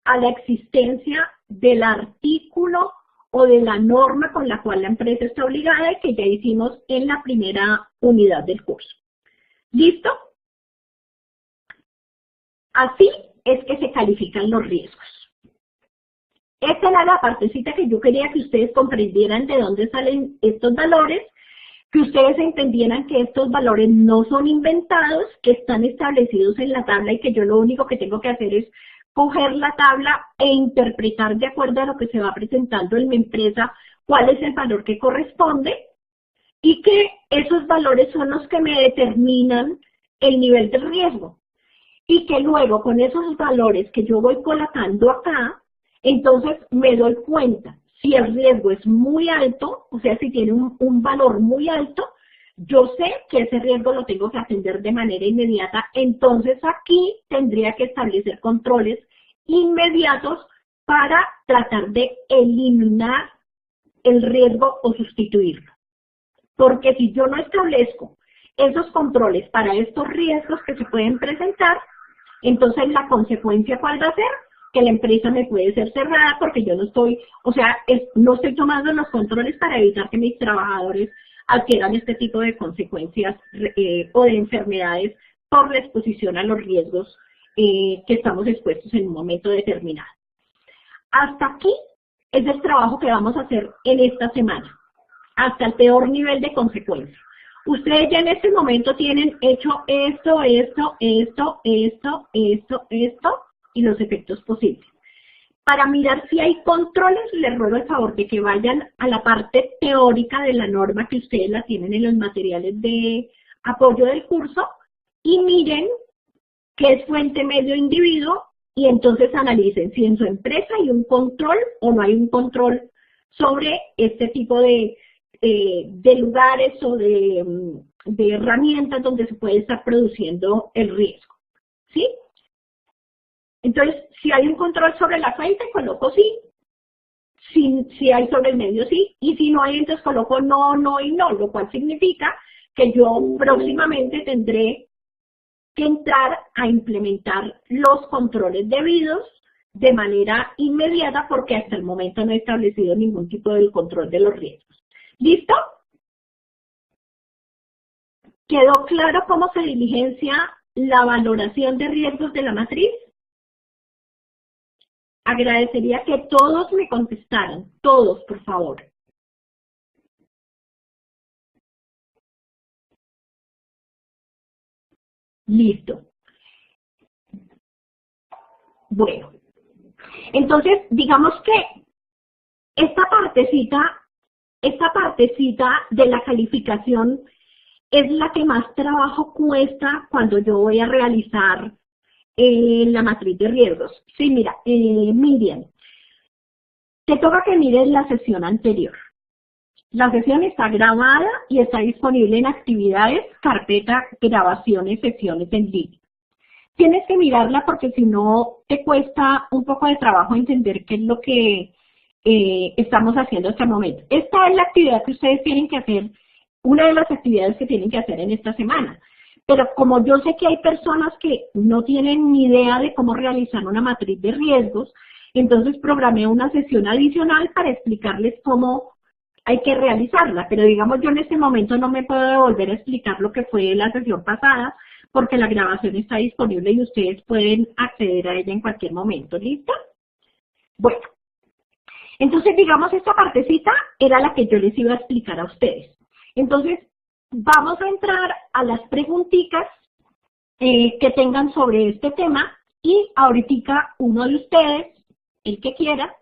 a la existencia del artículo o de la norma con la cual la empresa está obligada y que ya hicimos en la primera unidad del curso. ¿Listo? Así es que se califican los riesgos. Esta era la partecita que yo quería que ustedes comprendieran de dónde salen estos valores, que ustedes entendieran que estos valores no son inventados, que están establecidos en la tabla y que yo lo único que tengo que hacer es coger la tabla e interpretar de acuerdo a lo que se va presentando en mi empresa cuál es el valor que corresponde y que esos valores son los que me determinan el nivel de riesgo. Y que luego con esos valores que yo voy colocando acá, entonces me doy cuenta si el riesgo es muy alto, o sea, si tiene un valor muy alto, yo sé que ese riesgo lo tengo que atender de manera inmediata, entonces aquí tendría que establecer controles inmediatos para tratar de eliminar el riesgo o sustituirlo. Porque si yo no establezco esos controles para estos riesgos que se pueden presentar, entonces la consecuencia ¿cuál va a ser? Que la empresa me puede ser cerrada porque yo no estoy, o sea, no estoy tomando los controles para evitar que mis trabajadores adquieran este tipo de consecuencias o de enfermedades por la exposición a los riesgos que estamos expuestos en un momento determinado. Hasta aquí es el trabajo que vamos a hacer en esta semana, hasta el peor nivel de consecuencia. Ustedes ya en este momento tienen hecho esto, y los efectos posibles. Para mirar si hay controles, les ruego el favor de que vayan a la parte teórica de la norma que ustedes la tienen en los materiales de apoyo del curso y miren qué es fuente, medio, individuo y entonces analicen si en su empresa hay un control o no hay un control sobre este tipo de lugares o de herramientas donde se puede estar produciendo el riesgo, ¿sí? Entonces, si hay un control sobre la fuente, coloco sí. Si hay sobre el medio, sí. Y si no hay, entonces coloco no, no y no, lo cual significa que yo próximamente tendré que entrar a implementar los controles debidos de manera inmediata porque hasta el momento no he establecido ningún tipo de control de los riesgos. ¿Listo? ¿Quedó claro cómo se diligencia la valoración de riesgos de la matriz? Agradecería que todos me contestaran, todos, por favor. Listo. Bueno, entonces digamos que esta partecita de la calificación es la que más trabajo cuesta cuando yo voy a realizar la matriz de riesgos. Sí, mira, Miriam, te toca que mires la sesión anterior. La sesión está grabada y está disponible en actividades, carpeta, grabaciones, sesiones en línea. Tienes que mirarla porque si no te cuesta un poco de trabajo entender qué es lo que estamos haciendo hasta el momento. Esta es la actividad que ustedes tienen que hacer, una de las actividades que tienen que hacer en esta semana. Pero como yo sé que hay personas que no tienen ni idea de cómo realizar una matriz de riesgos, entonces programé una sesión adicional para explicarles cómo hay que realizarla. Pero digamos, yo en este momento no me puedo volver a explicar lo que fue la sesión pasada, porque la grabación está disponible y ustedes pueden acceder a ella en cualquier momento. ¿Listo? Bueno, entonces digamos esta partecita era la que yo les iba a explicar a ustedes. Entonces, vamos a entrar a las preguntitas que tengan sobre este tema y ahorita uno de ustedes, el que quiera,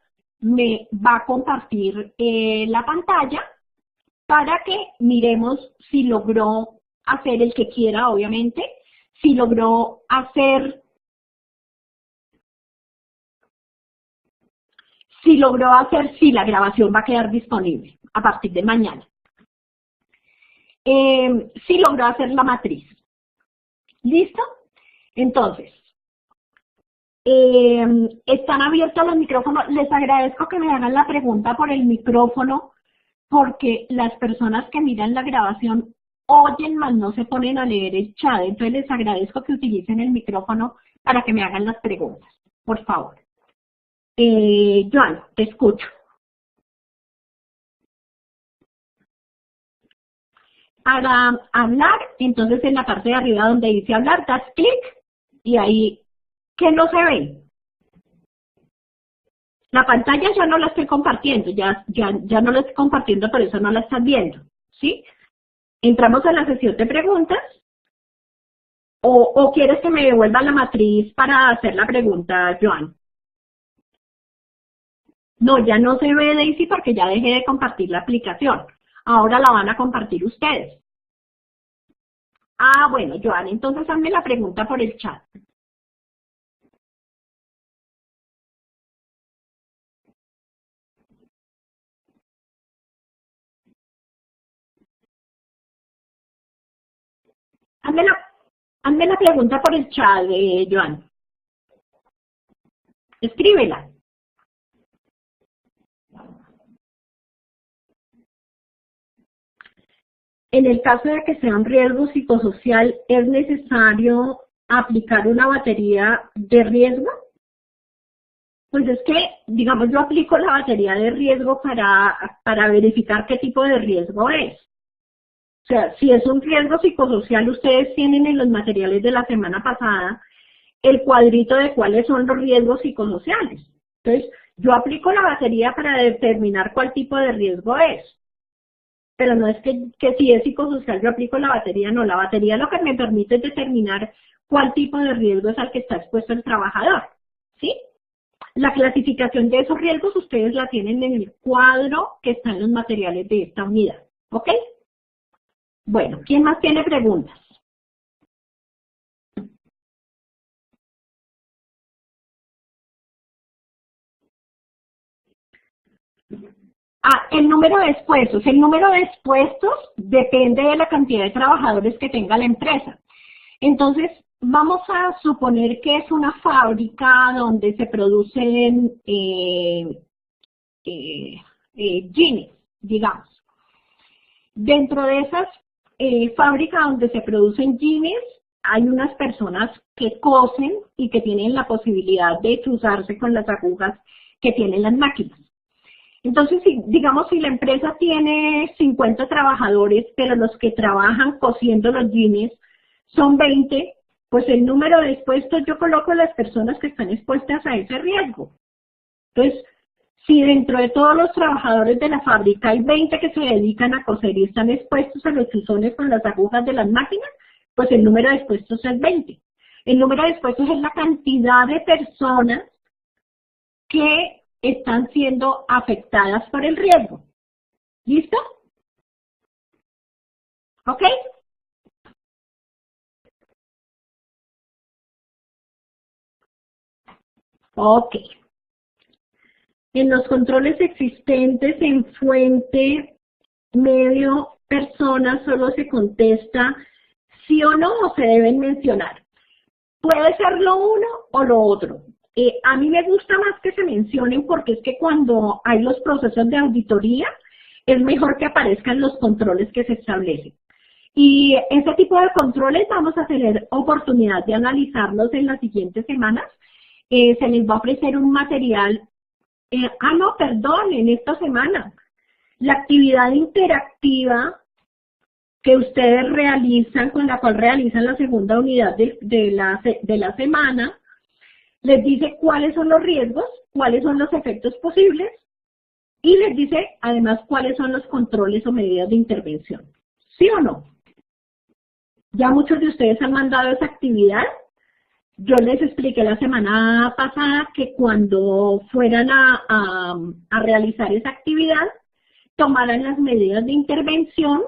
me va a compartir la pantalla para que miremos si logró hacer el que quiera, obviamente, si logró hacer, si la grabación va a quedar disponible a partir de mañana. Si logró hacer la matriz. ¿Listo? Entonces, están abiertos los micrófonos. Les agradezco que me hagan la pregunta por el micrófono porque las personas que miran la grabación oyen, más no se ponen a leer el chat. Entonces les agradezco que utilicen el micrófono para que me hagan las preguntas, por favor. Joan, te escucho. Para hablar, entonces en la parte de arriba donde dice hablar, das clic y ahí, ¿qué no se ve? La pantalla ya no la estoy compartiendo, ya no la estoy compartiendo, por eso no la estás viendo, ¿sí? Entramos a la sesión de preguntas, o quieres que me devuelva la matriz para hacer la pregunta, Joan. No, ya no se ve, Daisy, porque ya dejé de compartir la aplicación. Ahora la van a compartir ustedes. Ah, bueno, Joan, entonces hazme la pregunta por el chat. Hazme la pregunta por el chat, Joan. Escríbela. En el caso de que sea un riesgo psicosocial, ¿es necesario aplicar una batería de riesgo? Pues es que, digamos, yo aplico la batería de riesgo para verificar qué tipo de riesgo es. O sea, si es un riesgo psicosocial, ustedes tienen en los materiales de la semana pasada el cuadrito de cuáles son los riesgos psicosociales. Entonces, yo aplico la batería para determinar cuál tipo de riesgo es. pero no es que si es psicosocial yo aplico la batería, no, la batería lo que me permite es determinar cuál tipo de riesgo es al que está expuesto el trabajador, ¿sí? La clasificación de esos riesgos ustedes la tienen en el cuadro que está en los materiales de esta unidad, ¿ok? Bueno, ¿quién más tiene preguntas? El número de expuestos. El número de expuestos depende de la cantidad de trabajadores que tenga la empresa. Entonces, vamos a suponer que es una fábrica donde se producen jeans, digamos. Dentro de esas fábricas donde se producen jeans, hay unas personas que cosen y que tienen la posibilidad de cruzarse con las agujas que tienen las máquinas. Entonces, digamos, si la empresa tiene 50 trabajadores, pero los que trabajan cosiendo los jeans son 20, pues el número de expuestos yo coloco las personas que están expuestas a ese riesgo. Entonces, si dentro de todos los trabajadores de la fábrica hay 20 que se dedican a coser y están expuestos a los chuzones con las agujas de las máquinas, pues el número de expuestos es 20. El número de expuestos es la cantidad de personas que están siendo afectadas por el riesgo. ¿Listo? ¿Ok? Ok. En los controles existentes en fuente, medio, persona, solo se contesta sí o no o se deben mencionar. Puede ser lo uno o lo otro. A mí me gusta más que se mencionen porque es que cuando hay los procesos de auditoría, es mejor que aparezcan los controles que se establecen. Y ese tipo de controles vamos a tener oportunidad de analizarlos en las siguientes semanas. Se les va a ofrecer un material, no, perdón, en esta semana. La actividad interactiva que ustedes realizan, con la cual realizan la segunda unidad de la semana, les dice cuáles son los riesgos, cuáles son los efectos posibles y les dice además cuáles son los controles o medidas de intervención. ¿Sí o no? Ya muchos de ustedes han mandado esa actividad. Yo les expliqué la semana pasada que cuando fueran a realizar esa actividad, tomaran las medidas de intervención.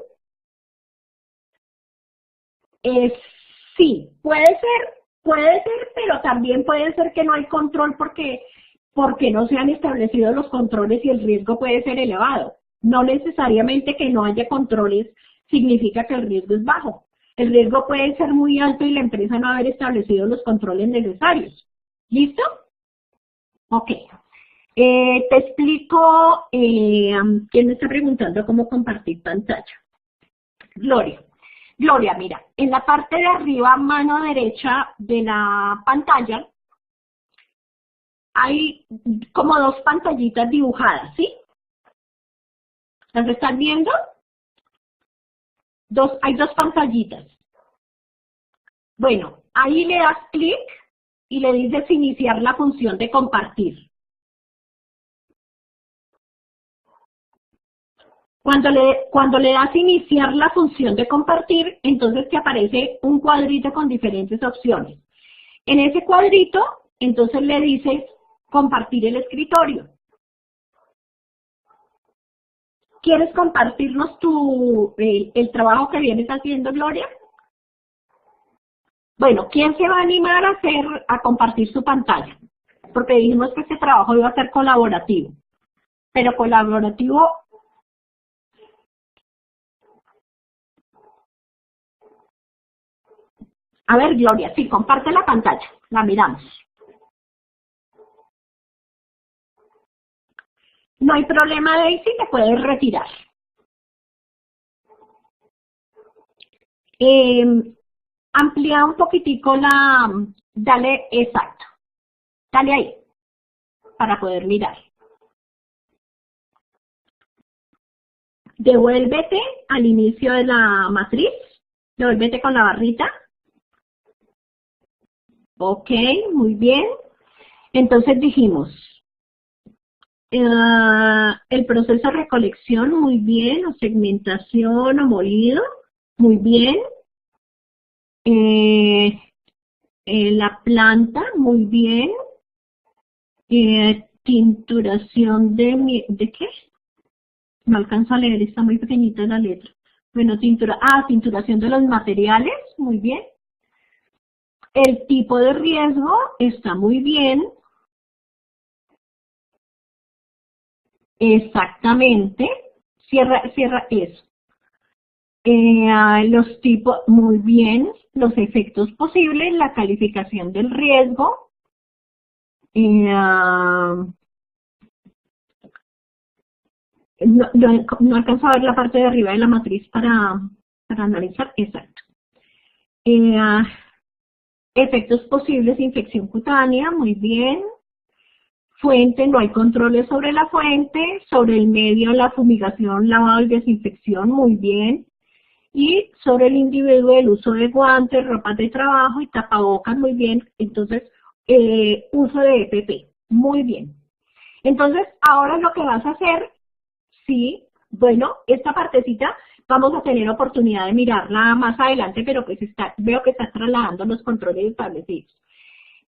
Sí, puede ser, pero también puede ser que no hay control porque no se han establecido los controles y el riesgo puede ser elevado. No necesariamente que no haya controles significa que el riesgo es bajo. El riesgo puede ser muy alto y la empresa no haber establecido los controles necesarios. ¿Listo? Ok. Te explico, ¿quién me está preguntando cómo compartir pantalla? Gloria. Gloria, mira, en la parte de arriba, mano derecha de la pantalla, hay como dos pantallitas dibujadas, ¿sí? ¿Las están viendo? Hay dos pantallitas. Bueno, ahí le das clic y le dices iniciar la función de compartir. Cuando le das iniciar la función de compartir, entonces te aparece un cuadrito con diferentes opciones. En ese cuadrito, entonces le dices compartir el escritorio. ¿Quieres compartirnos el trabajo que vienes haciendo, Gloria? Bueno, ¿quién se va a animar a compartir su pantalla? Porque dijimos que este trabajo iba a ser colaborativo. Pero colaborativo... A ver, Gloria, sí, comparte la pantalla. La miramos. No hay problema, Daisy, te puedes retirar. Amplía un poquitico dale, exacto. Dale ahí, para poder mirar. Devuélvete al inicio de la matriz. Devuélvete con la barrita. Ok, muy bien. Entonces dijimos, El proceso de recolección, muy bien, o segmentación o molido, muy bien. La planta, muy bien. Tinturación ¿de qué? No alcanzo a leer, está muy pequeñita la letra. Bueno, tinturación de los materiales, muy bien. El tipo de riesgo está muy bien. Exactamente. Cierra eso. Los tipos, muy bien. Los efectos posibles, la calificación del riesgo. No alcanzo a ver la parte de arriba de la matriz para analizar. Exacto. Efectos posibles, infección cutánea, muy bien. Fuente, no hay controles sobre la fuente. Sobre el medio, la fumigación, lavado y desinfección, muy bien. Y sobre el individuo, el uso de guantes, ropas de trabajo y tapabocas, muy bien. Entonces, uso de EPP, muy bien. Entonces, ahora lo que vas a hacer, sí, bueno, esta partecita vamos a tener oportunidad de mirarla más adelante, pero pues veo que estás trasladando los controles establecidos.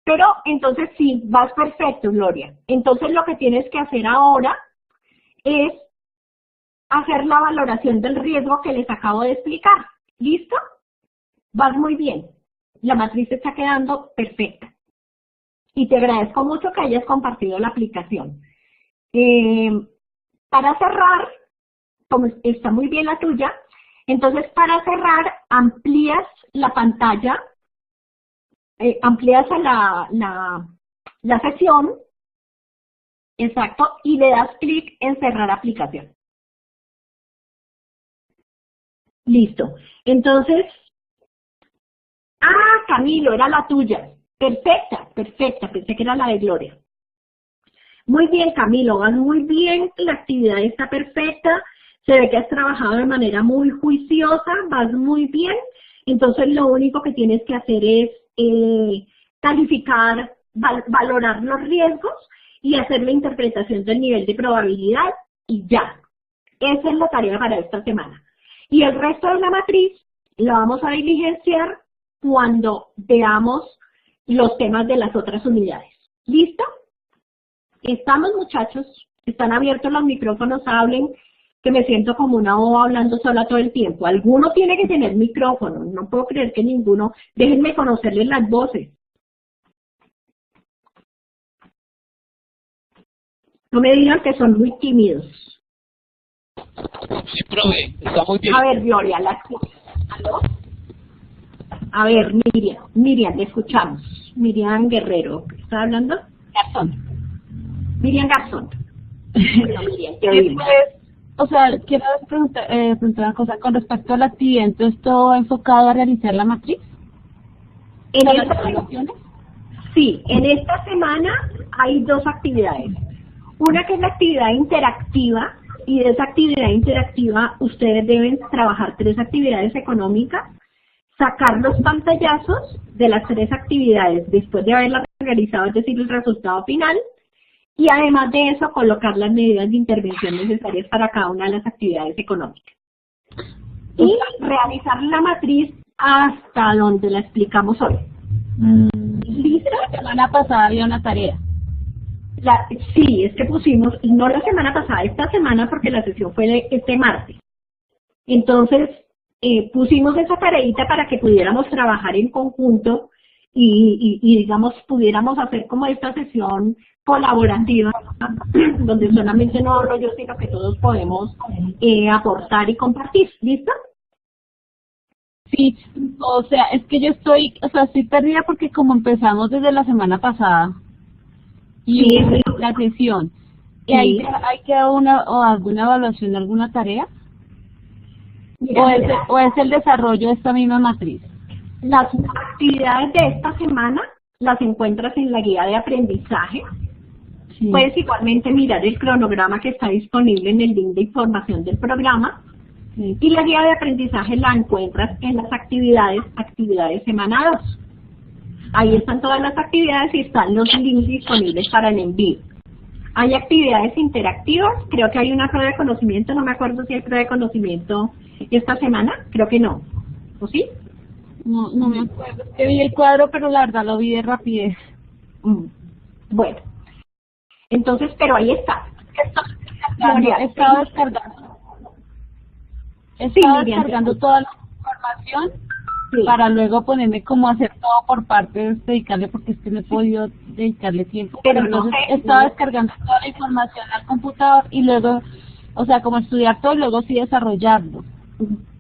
Pero entonces sí, vas perfecto, Gloria. Entonces lo que tienes que hacer ahora es hacer la valoración del riesgo que les acabo de explicar. ¿Listo? Vas muy bien. La matriz está quedando perfecta. Y te agradezco mucho que hayas compartido la aplicación. Para cerrar, como está muy bien la tuya, entonces para cerrar amplías la pantalla, amplías la sesión, exacto, y le das clic en cerrar aplicación. Listo. Entonces, Camilo, era la tuya. Perfecta, perfecta, pensé que era la de Gloria. Muy bien, Camilo, vas muy bien, la actividad está perfecta, se ve que has trabajado de manera muy juiciosa, vas muy bien, entonces lo único que tienes que hacer es calificar, valorar los riesgos y hacer la interpretación del nivel de probabilidad y ya. Esa es la tarea para esta semana. Y el resto de la matriz la vamos a diligenciar cuando veamos los temas de las otras unidades. ¿Listo? ¿Estamos, muchachos? ¿Están abiertos los micrófonos? Hablen, que me siento como una boba hablando sola todo el tiempo. Alguno tiene que tener micrófono, no puedo creer que ninguno. Déjenme conocerles las voces. No me digan que son muy tímidos. Sí, profe, está muy bien. A ver, Gloria, la escuchas. ¿Aló? A ver, Miriam, te escuchamos. Miriam Guerrero, ¿está hablando? Garzón. Miriam Garzón. Bueno, Miriam, te oímos. O sea, quiero preguntar una cosa con respecto a la actividad. Entonces, ¿todo enfocado a realizar la matriz? Sí, en esta semana hay dos actividades. Una que es la actividad interactiva, y de esa actividad interactiva ustedes deben trabajar 3 actividades económicas, sacar los pantallazos de las 3 actividades después de haberlas realizado, es decir, el resultado final, y además de eso colocar las medidas de intervención necesarias para cada una de las actividades económicas. Y realizar la matriz hasta donde la explicamos hoy. ¿Listo? La semana pasada había una tarea. Sí, es que pusimos, no la semana pasada, esta semana porque la sesión fue este martes. Entonces, pusimos esa tareita para que pudiéramos trabajar en conjunto y digamos, pudiéramos hacer como esta sesión colaborativa, donde solamente no hablo yo, sino que todos podemos aportar y compartir. ¿Listo? Sí, o sea, es que yo estoy perdida porque como empezamos desde la semana pasada y Sí, la sesión, ¿y sí. hay que alguna evaluación de alguna tarea? Mira, ¿O es el desarrollo de esta misma matriz? las actividades de esta semana las encuentras en la guía de aprendizaje. Sí. Puedes igualmente mirar el cronograma que está disponible en el link de información del programa. Sí. Y la guía de aprendizaje la encuentras en las actividades semana 2. Ahí están todas las actividades y están los links disponibles para el envío. Hay actividades interactivas, creo que hay una prueba de conocimiento, no me acuerdo si hay prueba de conocimiento esta semana, creo que no, ¿o sí? No, no me acuerdo. Es que vi el cuadro, pero la verdad lo vi de rapidez. Bueno, entonces, pero ahí está. Gloria, he estado descargando. He estado descargando toda la información para luego ponerme como a hacer todo por partes, dedicarle, porque es que no he podido dedicarle tiempo. Pero entonces he estado descargando toda la información al computador y luego, o sea, como estudiar todo y luego sí desarrollarlo.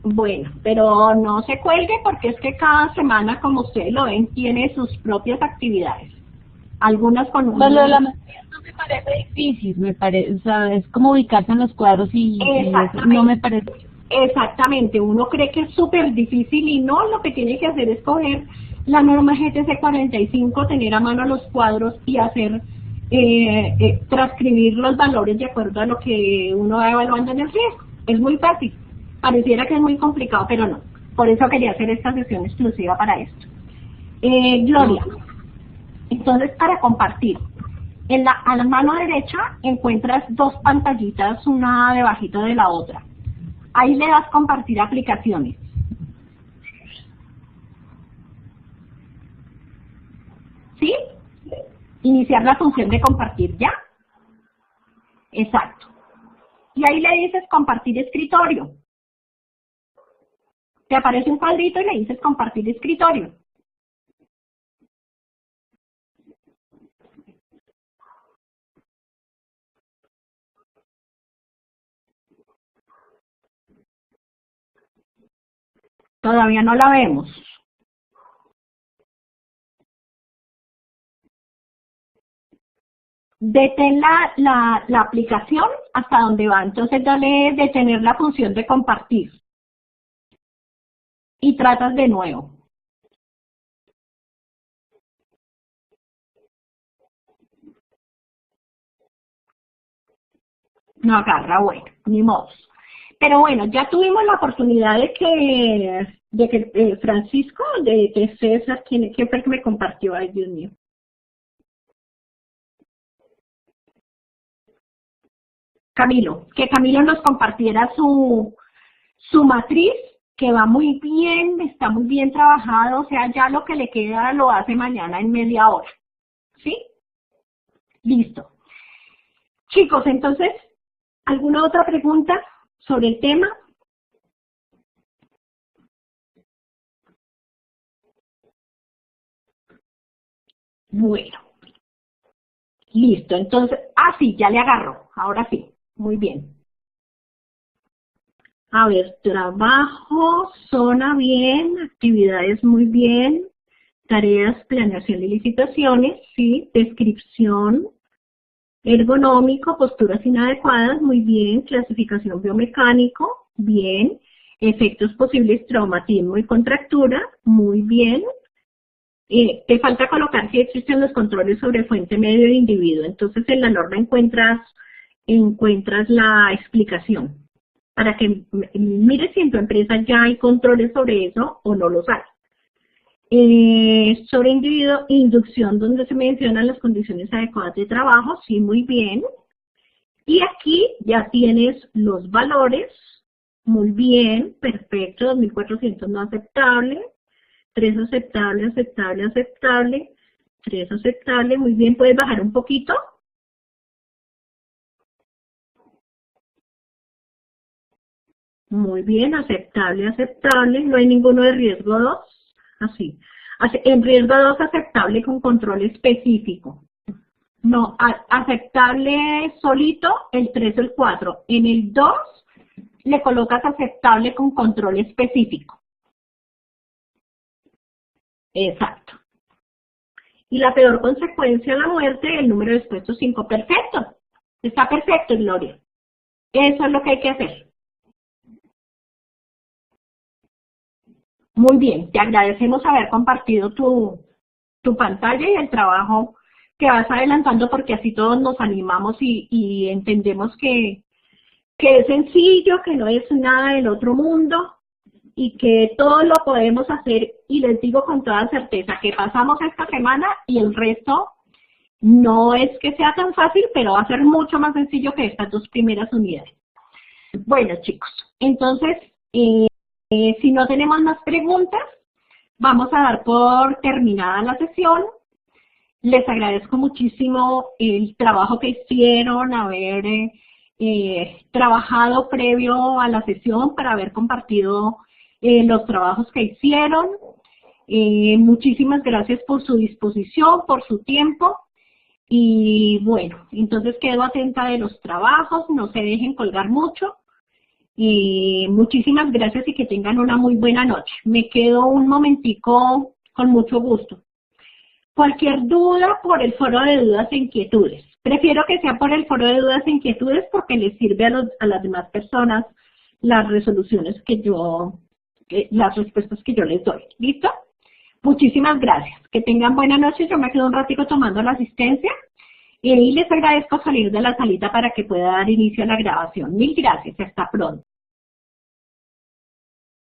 Bueno, pero no se cuelgue porque es que cada semana, como ustedes lo ven, tiene sus propias actividades. Algunas con un... Pues lo de la maestría no me parece difícil, me parece, o sea, es como ubicarse en los cuadros y eso no me parece. Exactamente, uno cree que es súper difícil y no, lo que tiene que hacer es coger la norma GTC 45, tener a mano los cuadros y hacer, transcribir los valores de acuerdo a lo que uno va evaluando en el riesgo. Es muy fácil, pareciera que es muy complicado, pero no. Por eso quería hacer esta sesión exclusiva para esto. Gloria, entonces para compartir, a la mano derecha encuentras dos pantallitas, una debajito de la otra. Ahí le das compartir aplicaciones. ¿Sí? Iniciar la función de compartir ya. Exacto. Y ahí le dices compartir escritorio. Te aparece un cuadrito y le dices compartir escritorio. Todavía no la vemos. Detén la aplicación hasta donde va. Entonces dale detener la función de compartir. Y tratas de nuevo. No agarra, bueno, ni modo. Pero bueno, ya tuvimos la oportunidad de que Francisco, de que César, ¿quién fue el que me compartió? Ay, Dios mío. Camilo, que Camilo nos compartiera su matriz, que va muy bien, está muy bien trabajado, o sea, ya lo que le queda lo hace mañana en media hora. ¿Sí? Listo. Chicos, entonces, ¿alguna otra pregunta sobre el tema? Bueno, listo, entonces, sí, ya le agarro, ahora sí, muy bien. A ver, trabajo, zona bien, actividades muy bien, tareas, planeación y licitaciones, sí, descripción, ergonómico, posturas inadecuadas, muy bien, clasificación biomecánico, bien, efectos posibles, traumatismo y contractura, muy bien. Te falta colocar si existen los controles sobre fuente, medio de individuo. Entonces en la norma encuentras la explicación para que mires si en tu empresa ya hay controles sobre eso o no los hay. Sobre individuo, inducción, donde se mencionan las condiciones adecuadas de trabajo, sí, muy bien. Y aquí ya tienes los valores, muy bien, perfecto, 2400 no aceptable. 3 aceptable, aceptable, aceptable, 3 aceptable, muy bien, ¿puedes bajar un poquito? Muy bien, aceptable, aceptable, no hay ninguno de riesgo 2, así. En riesgo 2 aceptable con control específico. No, aceptable solito, el 3 o el 4. En el 2 le colocas aceptable con control específico. Exacto. Y la peor consecuencia de la muerte, el número expuesto 5. Perfecto. Está perfecto, Gloria. Eso es lo que hay que hacer. Muy bien. Te agradecemos haber compartido tu pantalla y el trabajo que vas adelantando porque así todos nos animamos y entendemos que es sencillo, que no es nada del otro mundo y que todo lo podemos hacer, y les digo con toda certeza que pasamos esta semana y el resto No es que sea tan fácil, pero va a ser mucho más sencillo que estas 2 primeras unidades. Bueno, chicos, entonces, si no tenemos más preguntas, vamos a dar por terminada la sesión. Les agradezco muchísimo el trabajo que hicieron, haber trabajado previo a la sesión para haber compartido los trabajos que hicieron. Muchísimas gracias por su disposición, por su tiempo. Y bueno, entonces quedo atenta de los trabajos, no se dejen colgar mucho. Y muchísimas gracias y que tengan una muy buena noche. Me quedo un momentico con mucho gusto. Cualquier duda por el foro de dudas e inquietudes. Prefiero que sea por el foro de dudas e inquietudes porque les sirve a las demás personas las resoluciones las respuestas que yo les doy. ¿Listo? Muchísimas gracias. Que tengan buena noche. Yo me quedo un ratico tomando la asistencia y les agradezco salir de la salita para que pueda dar inicio a la grabación. Mil gracias. Hasta pronto.